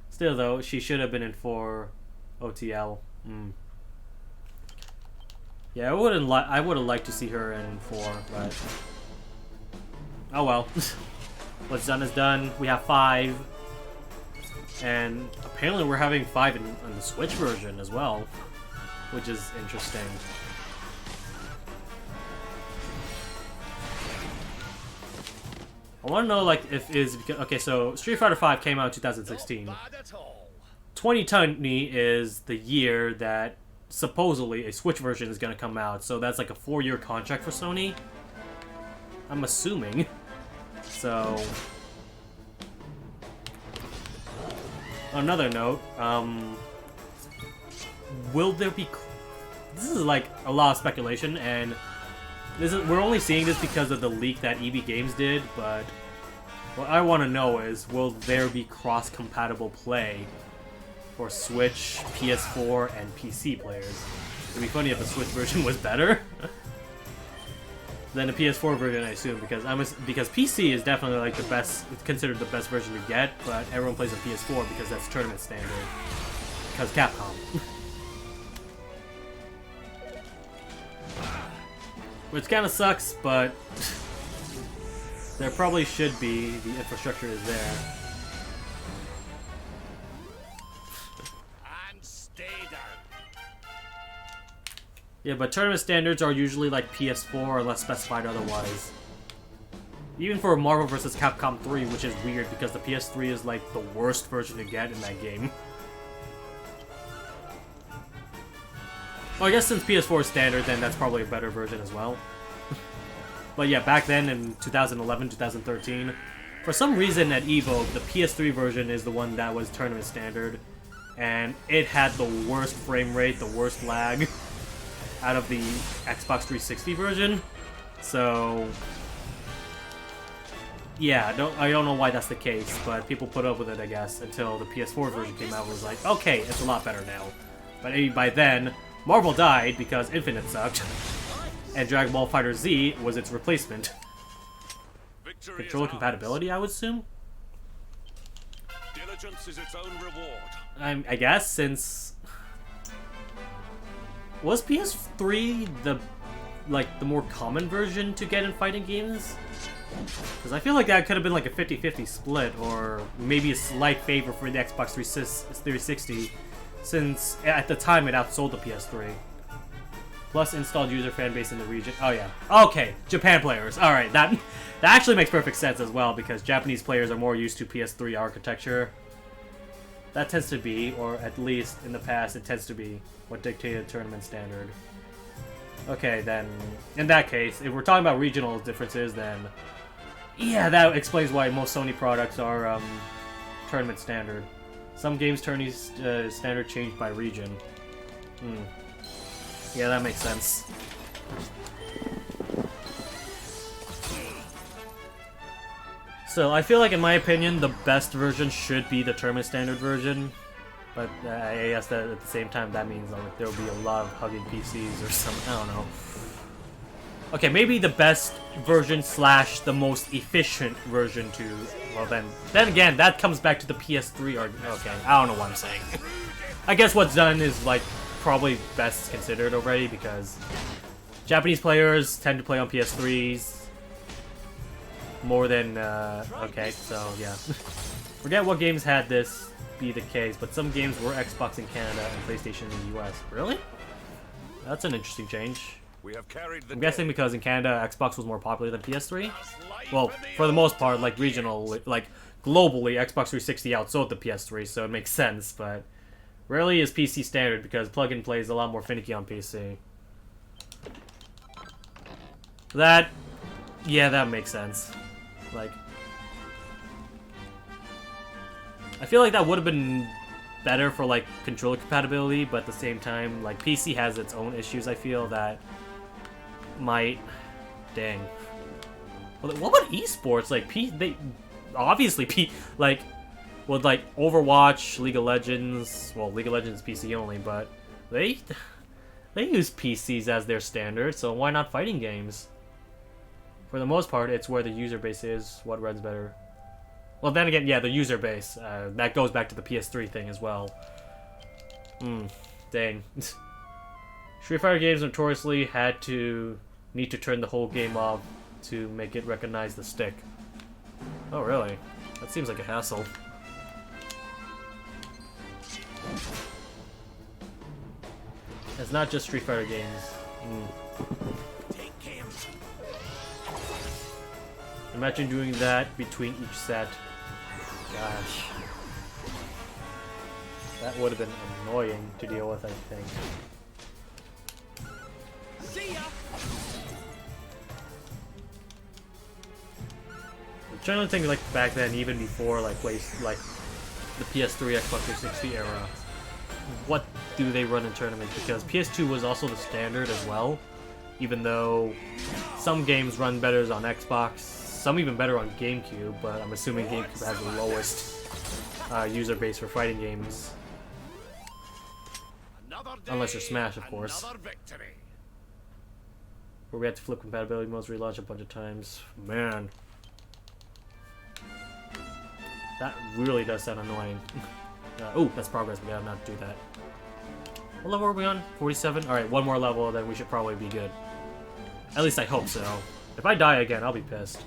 Still, though, she should have been in 4 OTL. Yeah, I would have liked to see her in 4, but... Oh well. What's done is done. We have 5. And apparently we're having 5 in the Switch version as well. Which is interesting. I want to know, like, if is... Okay, so Street Fighter 5 came out in 2016. 2020 is the year that supposedly a Switch version is going to come out. So that's like a 4-year contract for Sony. I'm assuming. So... Another note, will there be... This is like a lot of speculation, and we're only seeing this because of the leak that EB Games did, but what I want to know is, will there be cross-compatible play for Switch, PS4, and PC players? It'd be funny if the Switch version was better than the PS4 version, I assume, because PC is definitely like the best, it's considered the best version to get, but everyone plays a PS4 because that's tournament standard. Because Capcom. Which kind of sucks, but there probably should be. The infrastructure is there. And stay down. Yeah, but tournament standards are usually like PS4 unless specified otherwise. Even for Marvel vs. Capcom 3, which is weird because the PS3 is like the worst version to get in that game. Well, I guess since PS4 is standard, then that's probably a better version as well. But yeah, back then in 2011, 2013, for some reason at EVO, the PS3 version is the one that was tournament standard. And it had the worst frame rate, the worst lag out of the Xbox 360 version. So... yeah, I don't know why that's the case, but people put up with it, I guess, until the PS4 version came out and was like, okay, it's a lot better now. But by then, Marvel died because Infinite sucked, and Dragon Ball FighterZ was its replacement. Controller compatibility, I would assume? Diligence is its own reward. I guess, since... Was PS3 the more common version to get in fighting games? Because I feel like that could have been like a 50-50 split, or maybe a slight favor for the Xbox 360, since at the time it outsold the PS3. Plus installed user fan base in the region. Oh yeah. Okay, Japan players. Alright, that actually makes perfect sense as well, because Japanese players are more used to PS3 architecture. That tends to be, or at least in the past, it tends to be what dictated tournament standard. Okay, then, in that case, if we're talking about regional differences, then Yeah, that explains why most Sony products are tournament standard. Some games tourneys standard changed by region. Yeah, that makes sense. So I feel like, in my opinion, the best version should be the tournament standard version. But I guess that at the same time, that means like there will be a lot of hugging PCs or something. I don't know. Okay, maybe the best version slash the most efficient version to. Well, then again, that comes back to the PS3 argument. Okay, I don't know what I'm saying. I guess what's done is like probably best considered already because Japanese players tend to play on PS3s more than. Okay, so yeah. Forget what games had this be the case, but some games were Xbox in Canada and PlayStation in the US. Really? That's an interesting change. We have carried the I'm guessing because in Canada, Xbox was more popular than PS3. Well, for the most part, like regional, like globally, Xbox 360 outsold the PS3, so it makes sense. But rarely is PC standard because plug-in play is a lot more finicky on PC. Yeah, that makes sense. Like, I feel like that would have been better for like controller compatibility, but at the same time, like PC has its own issues. I feel that might, dang. Well, what about esports? Like they obviously like with like Overwatch, League of Legends. Well, League of Legends is PC only, but they use PCs as their standard. So why not fighting games? For the most part, it's where the user base is. What runs better? Well, then again, yeah, the user base. That goes back to the PS3 thing as well. Dang. Street Fighter games notoriously need to turn the whole game off to make it recognize the stick. Oh, really? That seems like a hassle. It's not just Street Fighter games. Imagine doing that between each set. Gosh. That would have been annoying to deal with, I think. See ya. I'm trying to think like back then, even before like the PS3, Xbox 360 era. What do they run in tournaments? Because PS2 was also the standard as well, even though some games run better on Xbox, some even better on GameCube, but I'm assuming GameCube has the lowest user base for fighting games. Unless you're Smash, of course. Where we had to flip compatibility modes, relaunch a bunch of times. Man. That really does sound annoying. Oh, that's progress, we gotta not do that. What level are we on? 47? Alright, one more level, then we should probably be good. At least I hope so. If I die again, I'll be pissed.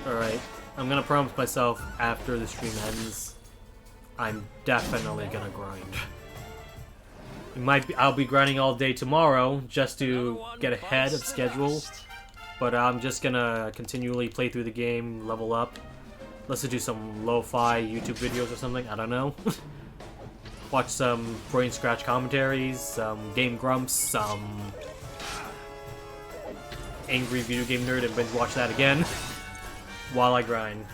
Alright, I'm gonna promise myself after the stream ends, I'm definitely gonna grind. I'll be grinding all day tomorrow just to get ahead of schedule, but I'm just gonna continually play through the game, level up, listen to some lo-fi YouTube videos or something, I don't know. Watch some brain scratch commentaries, some game grumps, some angry video game nerd, and binge watch that again while I grind.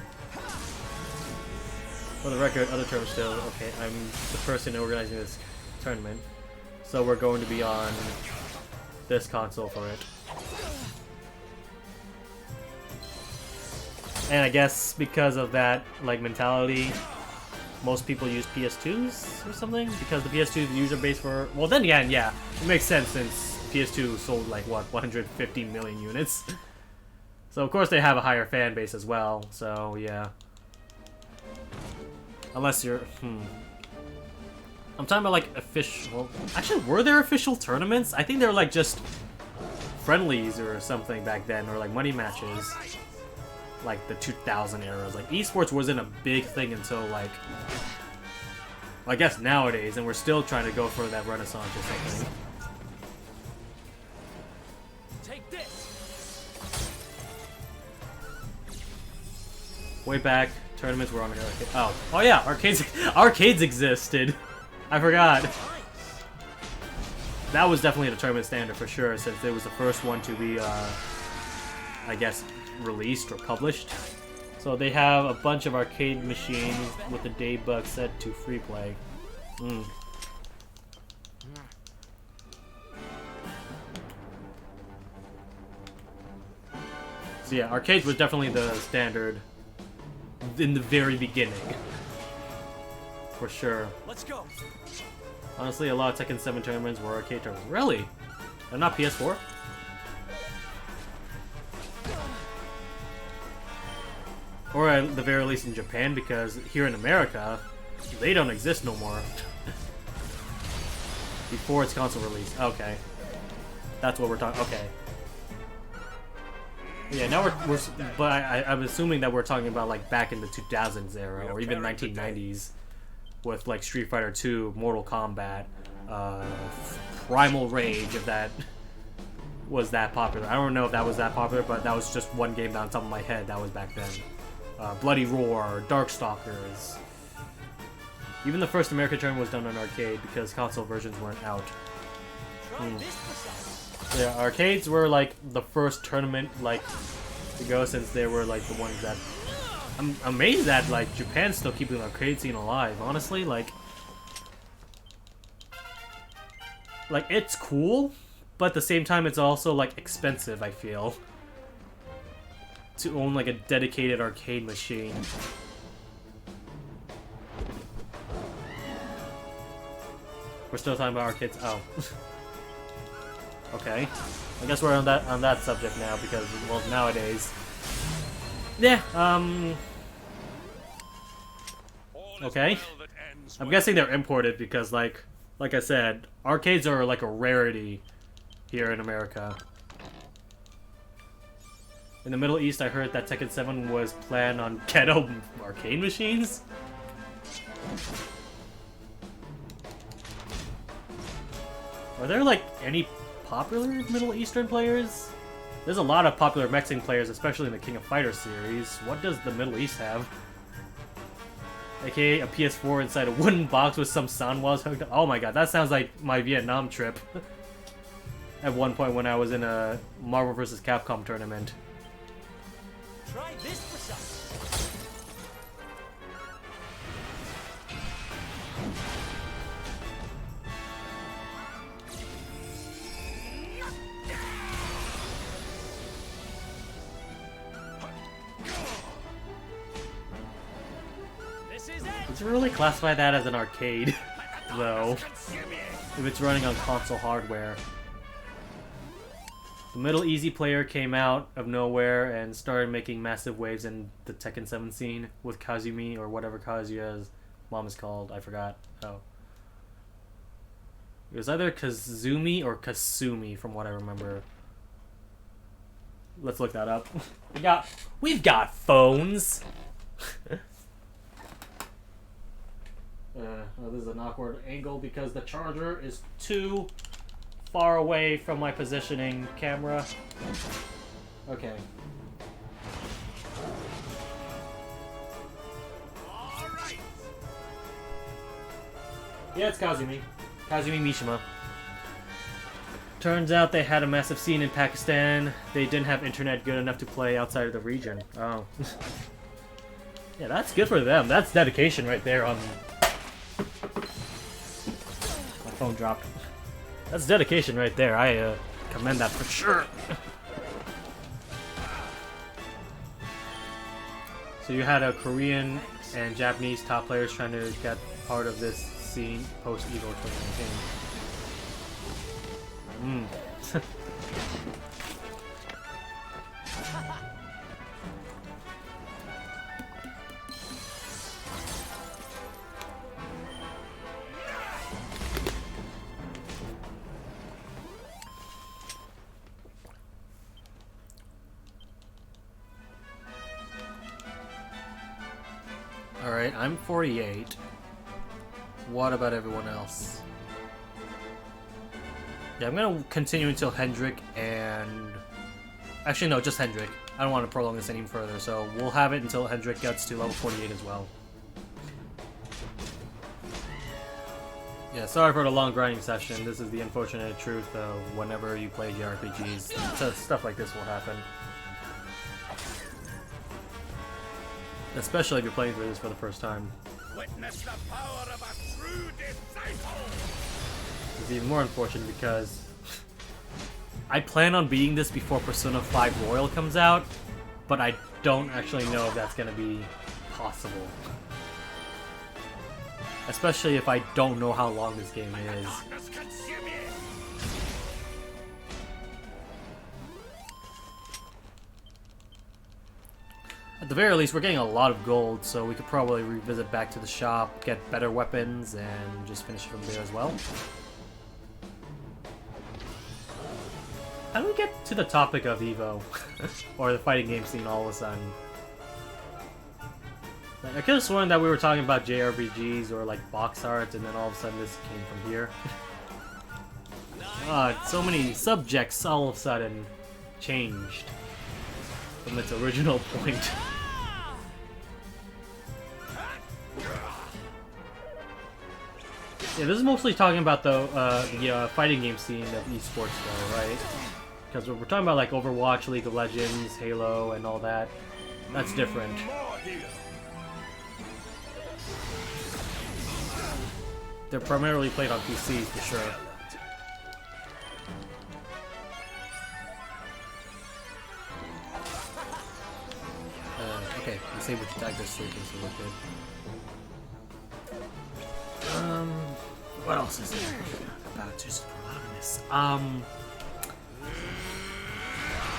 For the record, other terms still, okay, I'm the person organizing this tournament, so we're going to be on this console for it. And I guess because of that, like, mentality, most people use PS2s or something, because the PS2 user base for, well then again, yeah, it makes sense since PS2 sold like, what, 150 million units? So of course they have a higher fan base as well, so yeah. Unless you're, I'm talking about like official, actually were there official tournaments? I think they were like just friendlies or something back then, or like money matches. Like the 2000 eras. Like esports wasn't a big thing until like, well, I guess nowadays, and we're still trying to go for that renaissance or something. Take this. Way back, tournaments were on the arcade. Oh yeah, arcades existed. I forgot. That was definitely the tournament standard for sure, since it was the first one to be, I guess, released or published. So they have a bunch of arcade machines with the debug set to free play. So yeah, arcades was definitely the standard in the very beginning. For sure. Let's go. Honestly, a lot of Tekken 7 tournaments were arcade tournaments. Really? They're not PS4? Or at the very least in Japan, because here in America, they don't exist no more. Before its console release. Okay. That's what we're talking. Okay. Yeah, now we're but I'm assuming that we're talking about like back in the 2000s era, or even 1990s, with like Street Fighter 2, Mortal Kombat, Primal Rage, if that was that popular. I don't know if that was that popular, but that was just one game on top of my head that was back then. Bloody Roar, Darkstalkers. Even the first American tournament was done on arcade because console versions weren't out. Yeah, arcades were like the first tournament like to go, since they were like the ones that I'm amazed that like Japan's still keeping the arcade scene alive. Honestly, like it's cool, but at the same time it's also like expensive, I feel, to own like a dedicated arcade machine. We're still talking about arcades. Oh. Okay. I guess we're on that subject now because, well, nowadays. Yeah, okay. I'm guessing they're imported because like I said, arcades are like a rarity here in America. In the Middle East, I heard that Tekken 7 was planned on ghetto arcade machines. Are there like any popular Middle Eastern players? There's a lot of popular Mexican players, especially in the King of Fighters series. What does the Middle East have? AKA a PS4 inside a wooden box with some sound walls hooked up. Oh my god, that sounds like my Vietnam trip. At one point when I was in a Marvel vs. Capcom tournament. Try this for size. Would you really classify that as an arcade, though, if it's running on console hardware? The Middle Easy player came out of nowhere and started making massive waves in the Tekken 7 scene with Kazumi, or whatever Kazuya's mom is called. I forgot. Oh. It was either Kazumi or Kasumi, from what I remember. Let's look that up. We've got phones! This is an awkward angle because the charger is too far away from my positioning camera. Okay. All right. Yeah, it's Kazumi. Kazumi Mishima. Turns out they had a massive scene in Pakistan. They didn't have internet good enough to play outside of the region. Oh. Yeah, that's good for them. That's dedication right there on... My phone dropped. That's dedication right there. I commend that for sure. So you had a Korean and Japanese top players trying to get part of this scene post-Evo 2019. Alright, I'm 48. What about everyone else? Yeah, I'm gonna continue until Hendrick and... Actually, no, just Hendrick. I don't want to prolong this any further, so we'll have it until Hendrik gets to level 48 as well. Yeah, sorry for the long grinding session. This is the unfortunate truth of whenever you play JRPGs. So stuff like this will happen. Especially if you're playing through this for the first time. Witness the power of a true disciple! It's even more unfortunate because I plan on beating this before Persona 5 Royal comes out, but I don't actually know if that's going to be possible. Especially if I don't know how long this game is. At the very least, we're getting a lot of gold, so we could probably revisit back to the shop, get better weapons, and just finish from there as well. How do we get to the topic of EVO? Or the fighting game scene all of a sudden? Like, I could have sworn that we were talking about JRPGs or like box art, and then all of a sudden this came from here. So many subjects all of a sudden changed from its original point. Yeah, this is mostly talking about the fighting game scene of esports though, right? Because we're talking about like Overwatch, League of Legends, Halo, and all that. That's different. They're primarily played on PC for sure. Okay, the saber attack is sleeping, so we're good. What else is there about just Protagonist?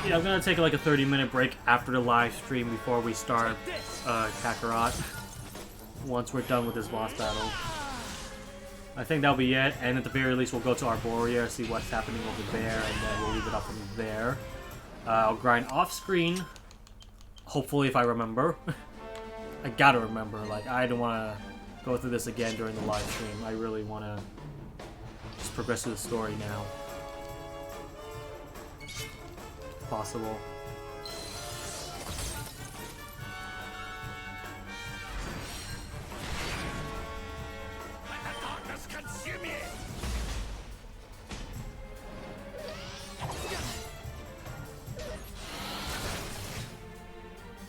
Yeah, I'm gonna take like a 30-minute break after the live stream before we start Kakarot. Once we're done with this boss battle. I think that'll be it, and at the very least we'll go to Arborea, see what's happening over there, and then we'll leave it up from there. I'll grind off-screen, hopefully if I remember. I gotta remember, like, I don't want to go through this again during the live stream. I really want to just progress through the story now. If possible.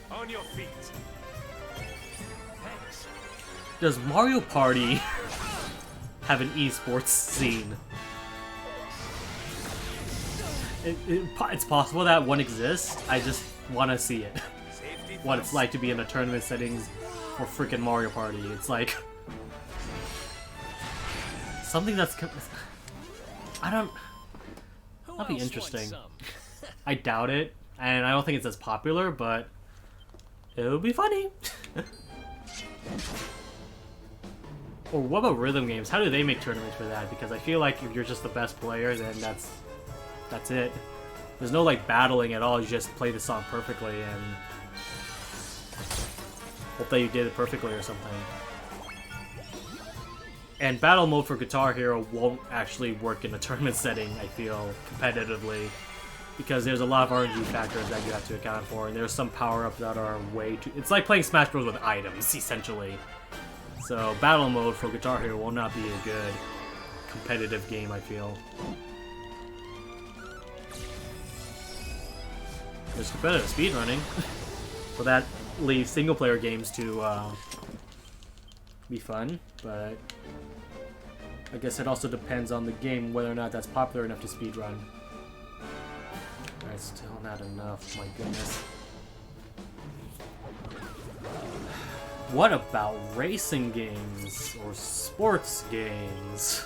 On your feet. Thanks. Does Mario Party have an esports scene? It's possible that one exists. I just want to see it. What it's like to be in a tournament settings for freaking Mario Party. It's like something that's that'd be interesting. I doubt it, and I don't think it's as popular, but it would be funny. Or what about rhythm games? How do they make tournaments for that? Because I feel like if you're just the best player, then that's it. There's no like battling at all. You just play the song perfectly and hope that you did it perfectly or something. And battle mode for Guitar Hero won't actually work in a tournament setting, I feel, competitively. Because there's a lot of RNG factors that you have to account for, and there's some power-ups that are way too... It's like playing Smash Bros. With items, essentially. So, battle mode for Guitar Hero will not be a good competitive game, I feel. There's competitive speedrunning. Well, that leaves single-player games to be fun, but I guess it also depends on the game whether or not that's popular enough to speedrun. That's still not enough, my goodness. What about racing games or sports games?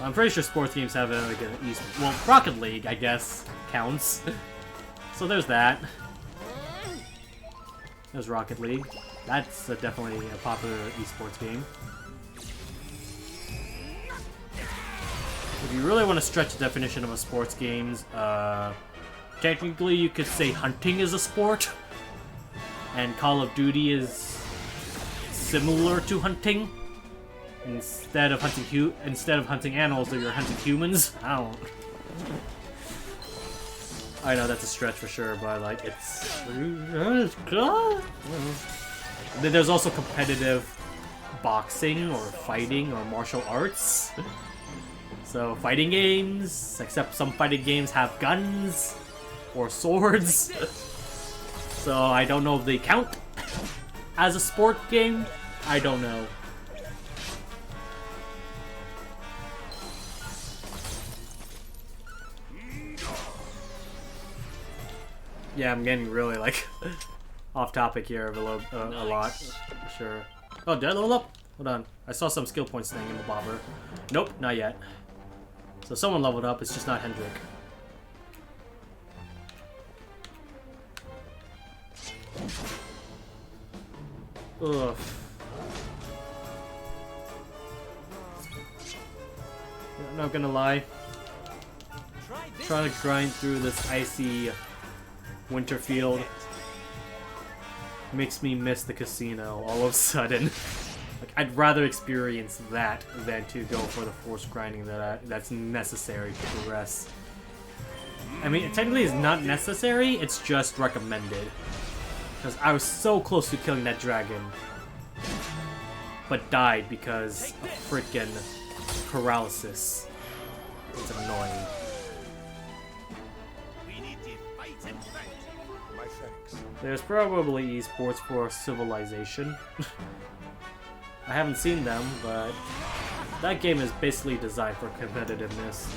I'm pretty sure sports games have like an well, Rocket League, I guess, counts. So there's that. There's Rocket League. That's definitely a popular esports game. If you really want to stretch the definition of a sports games, technically you could say hunting is a sport, and Call of Duty is similar to hunting. Instead of hunting animals, you're hunting humans. I don't. I know that's a stretch for sure, but like it's. There's also competitive boxing or fighting or martial arts. So fighting games, except some fighting games have guns or swords. So I don't know if they count as a sport game. I don't know. Yeah, I'm getting really like off topic here a lot. Sure. Oh, did I level up? Hold on. I saw some skill points thing in the bobber. Nope, not yet. So someone leveled up, it's just not Hendrik. Ugh. I'm not gonna lie. Trying to grind through this icy winter field makes me miss the casino all of a sudden. Like, I'd rather experience that than to go for the forced grinding that's necessary to progress. I mean, technically it's not necessary, it's just recommended. Because I was so close to killing that dragon, but died because of freaking paralysis. It's annoying. We need to fight and fight. My thanks. There's probably esports for Civilization. I haven't seen them, but that game is basically designed for competitiveness.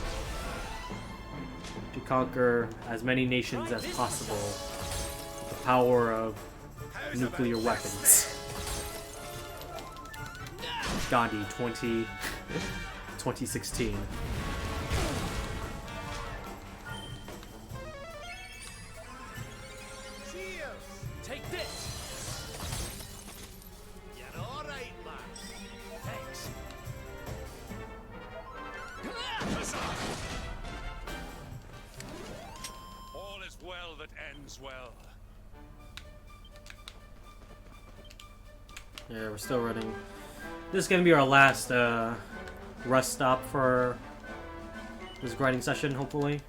To conquer as many nations as possible with the power of nuclear weapons. Gandhi 2016. Take this! You're alright, lad. Thanks. All is well that ends well. Yeah, we're still running. This is gonna be our last rest stop for this grinding session, hopefully.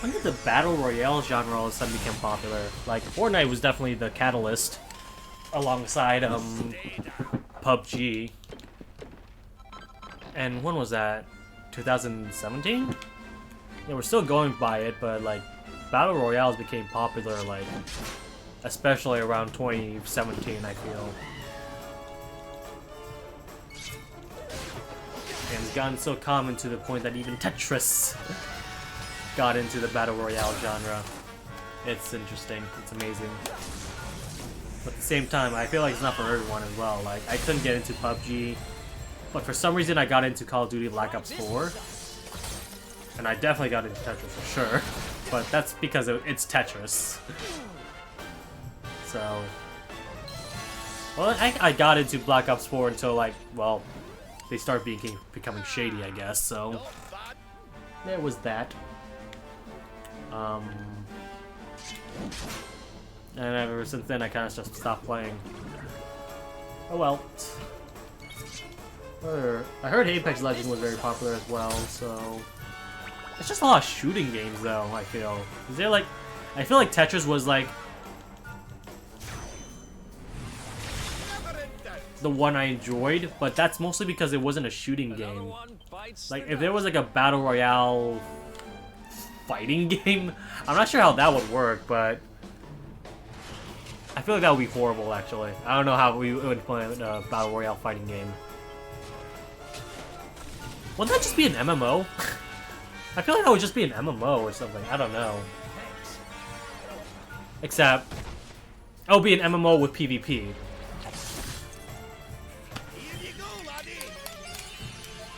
When did the Battle Royale genre all of a sudden become popular? Like, Fortnite was definitely the catalyst alongside PUBG. And when was that? 2017? Yeah, we're still going by it, but like, Battle Royales became popular, like, especially around 2017, I feel. And it's gotten so common to the point that even Tetris got into the Battle Royale genre. It's interesting. It's amazing. But at the same time, I feel like it's not for everyone as well. Like, I couldn't get into PUBG, but for some reason I got into Call of Duty Black Ops 4. And I definitely got into Tetris for sure. But that's because it's Tetris. So... Well, I got into Black Ops 4 until, like, well, they started becoming shady, I guess, so... There was that. And ever since then, I kind of just stopped playing. Oh well. I heard Apex Legends was very popular as well, so... It's just a lot of shooting games, though, I feel. Is there, like... I feel like Tetris was, like... the one I enjoyed, but that's mostly because it wasn't a shooting game. Like, if there was, like, a Battle Royale... fighting game? I'm not sure how that would work, but... I feel like that would be horrible, actually. I don't know how we would play a Battle Royale fighting game. Wouldn't that just be an MMO? I feel like that would just be an MMO or something. I don't know. Except... it would be an MMO with PvP. Here you go, laddie.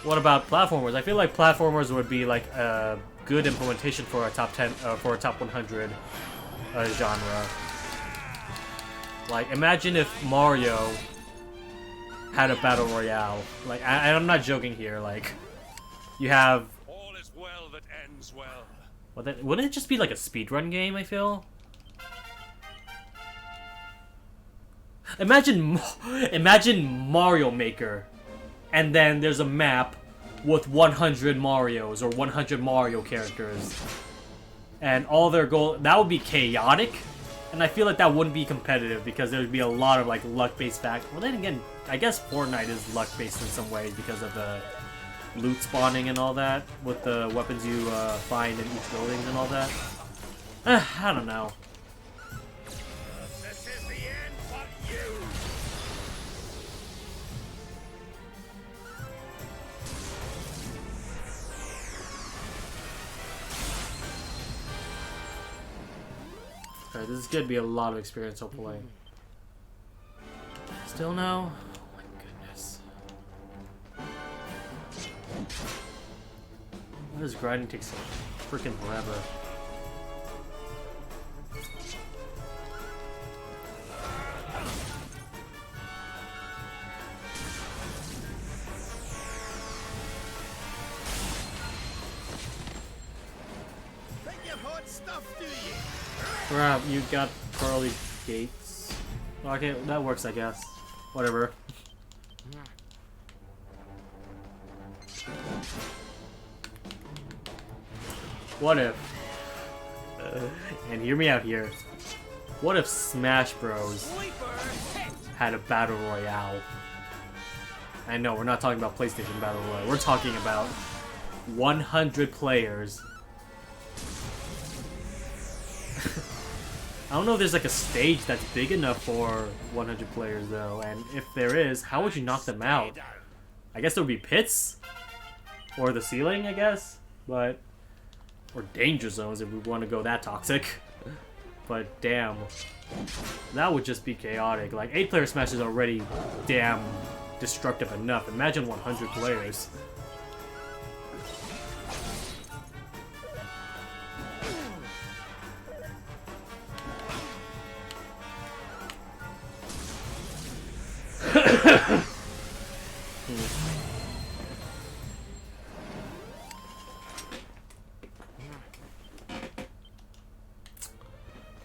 What about platformers? I feel like platformers would be like a good implementation for a top 10, for a top 100 genre. Like, imagine if Mario had a battle royale. Like, I'm not joking here. Like, you have. All is well that ends well. Well, then, wouldn't it just be like a speedrun game? I feel. Imagine Mario Maker, and then there's a map with 100 Marios or 100 Mario characters, and all their goal that would be chaotic, and I feel like that wouldn't be competitive because there would be a lot of like luck-based factors. Well, then again, I guess Fortnite is luck-based in some ways because of the loot spawning and all that with the weapons you find in each building and all that. I don't know. This is the end for you. Alright, this is gonna be a lot of experience, hopefully. Still no? Oh my goodness. Why does grinding take so freaking forever? Think you're hot stuff, do you? Crap, you got pearly gates. Okay, that works, I guess. Whatever. What if... and hear me out here. What if Smash Bros. Had a Battle Royale? I know, we're not talking about PlayStation Battle Royale. We're talking about 100 players. I don't know if there's like a stage that's big enough for 100 players though, and if there is, how would you knock them out? I guess there would be pits? Or the ceiling, I guess? But... or danger zones if we want to go that toxic. But damn. That would just be chaotic. Like, 8-player Smash is already damn destructive enough. Imagine 100 players.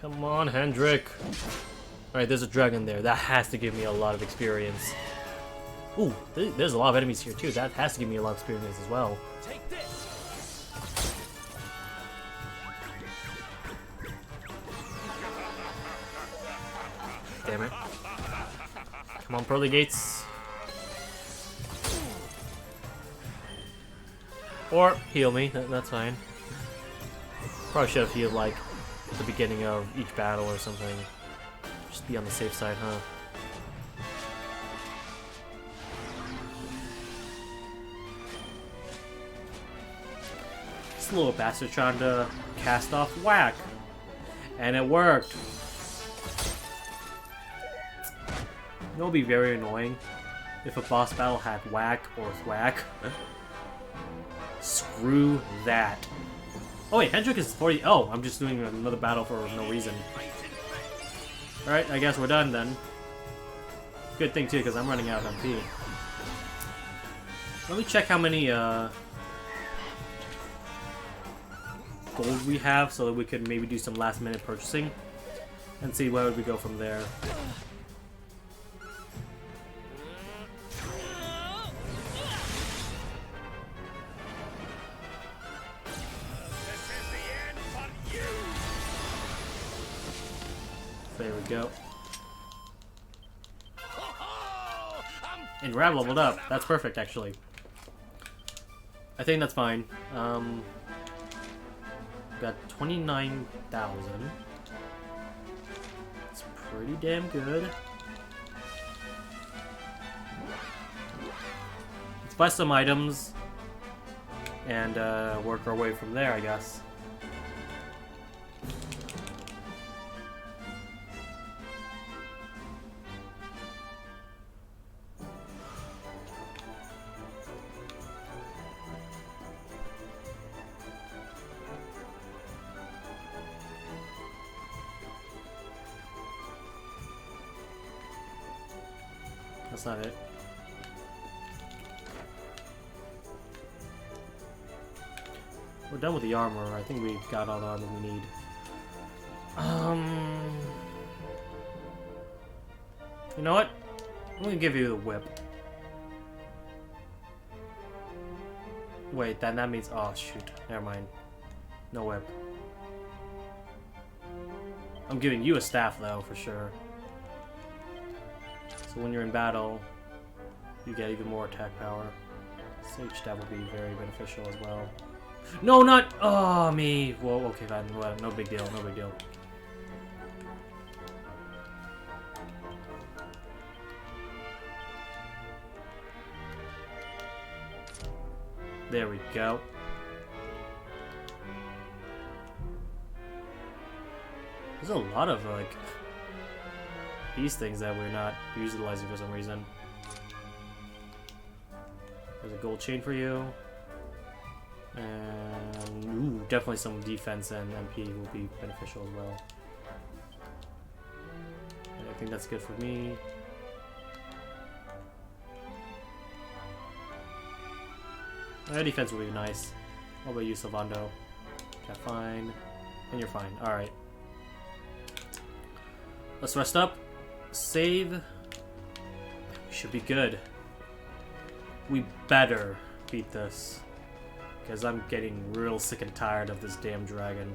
Come on, Hendrik. Alright, there's a dragon there. That has to give me a lot of experience. Ooh, there's a lot of enemies here too. That has to give me a lot of experience as well. Take this. Damn it. Come on, pearly gates. Or heal me. That's fine. Probably should have healed like at the beginning of each battle or something. Just be on the safe side, huh? This little bastard trying to cast off whack. And it worked. You know, it'd be very annoying if a boss battle had whack or thwack. Screw that. Oh wait, Hendrik is 40. Oh, I'm just doing another battle for no reason. Alright, I guess we're done then. Good thing too, because I'm running out of MP. Let me check how many gold we have so that we could maybe do some last minute purchasing. And see where would we go from there. There we go. And Rab leveled up. That's perfect, actually. I think that's fine. Got 29,000. It's pretty damn good. Let's buy some items and work our way from there, I guess. That's not it. We're done with the armor. I think we've got all the armor we need. You know what? I'm gonna give you the whip. Wait, then that means... Oh, shoot. Never mind. No whip. I'm giving you a staff, though, for sure. So when you're in battle, you get even more attack power. Sage staff will be very beneficial as well. No, not... Oh, me. Whoa, okay, fine. Well, no big deal, no big deal. There we go. There's a lot of, like, these things that we're not utilizing for some reason. There's a gold chain for you. And, ooh, definitely some defense and MP will be beneficial as well. And I think that's good for me. Defense will be nice. What about you, Sylvando? Okay, fine. And you're fine. Alright. Let's rest up. Save. We should be good. We better beat this. Because I'm getting real sick and tired of this damn dragon.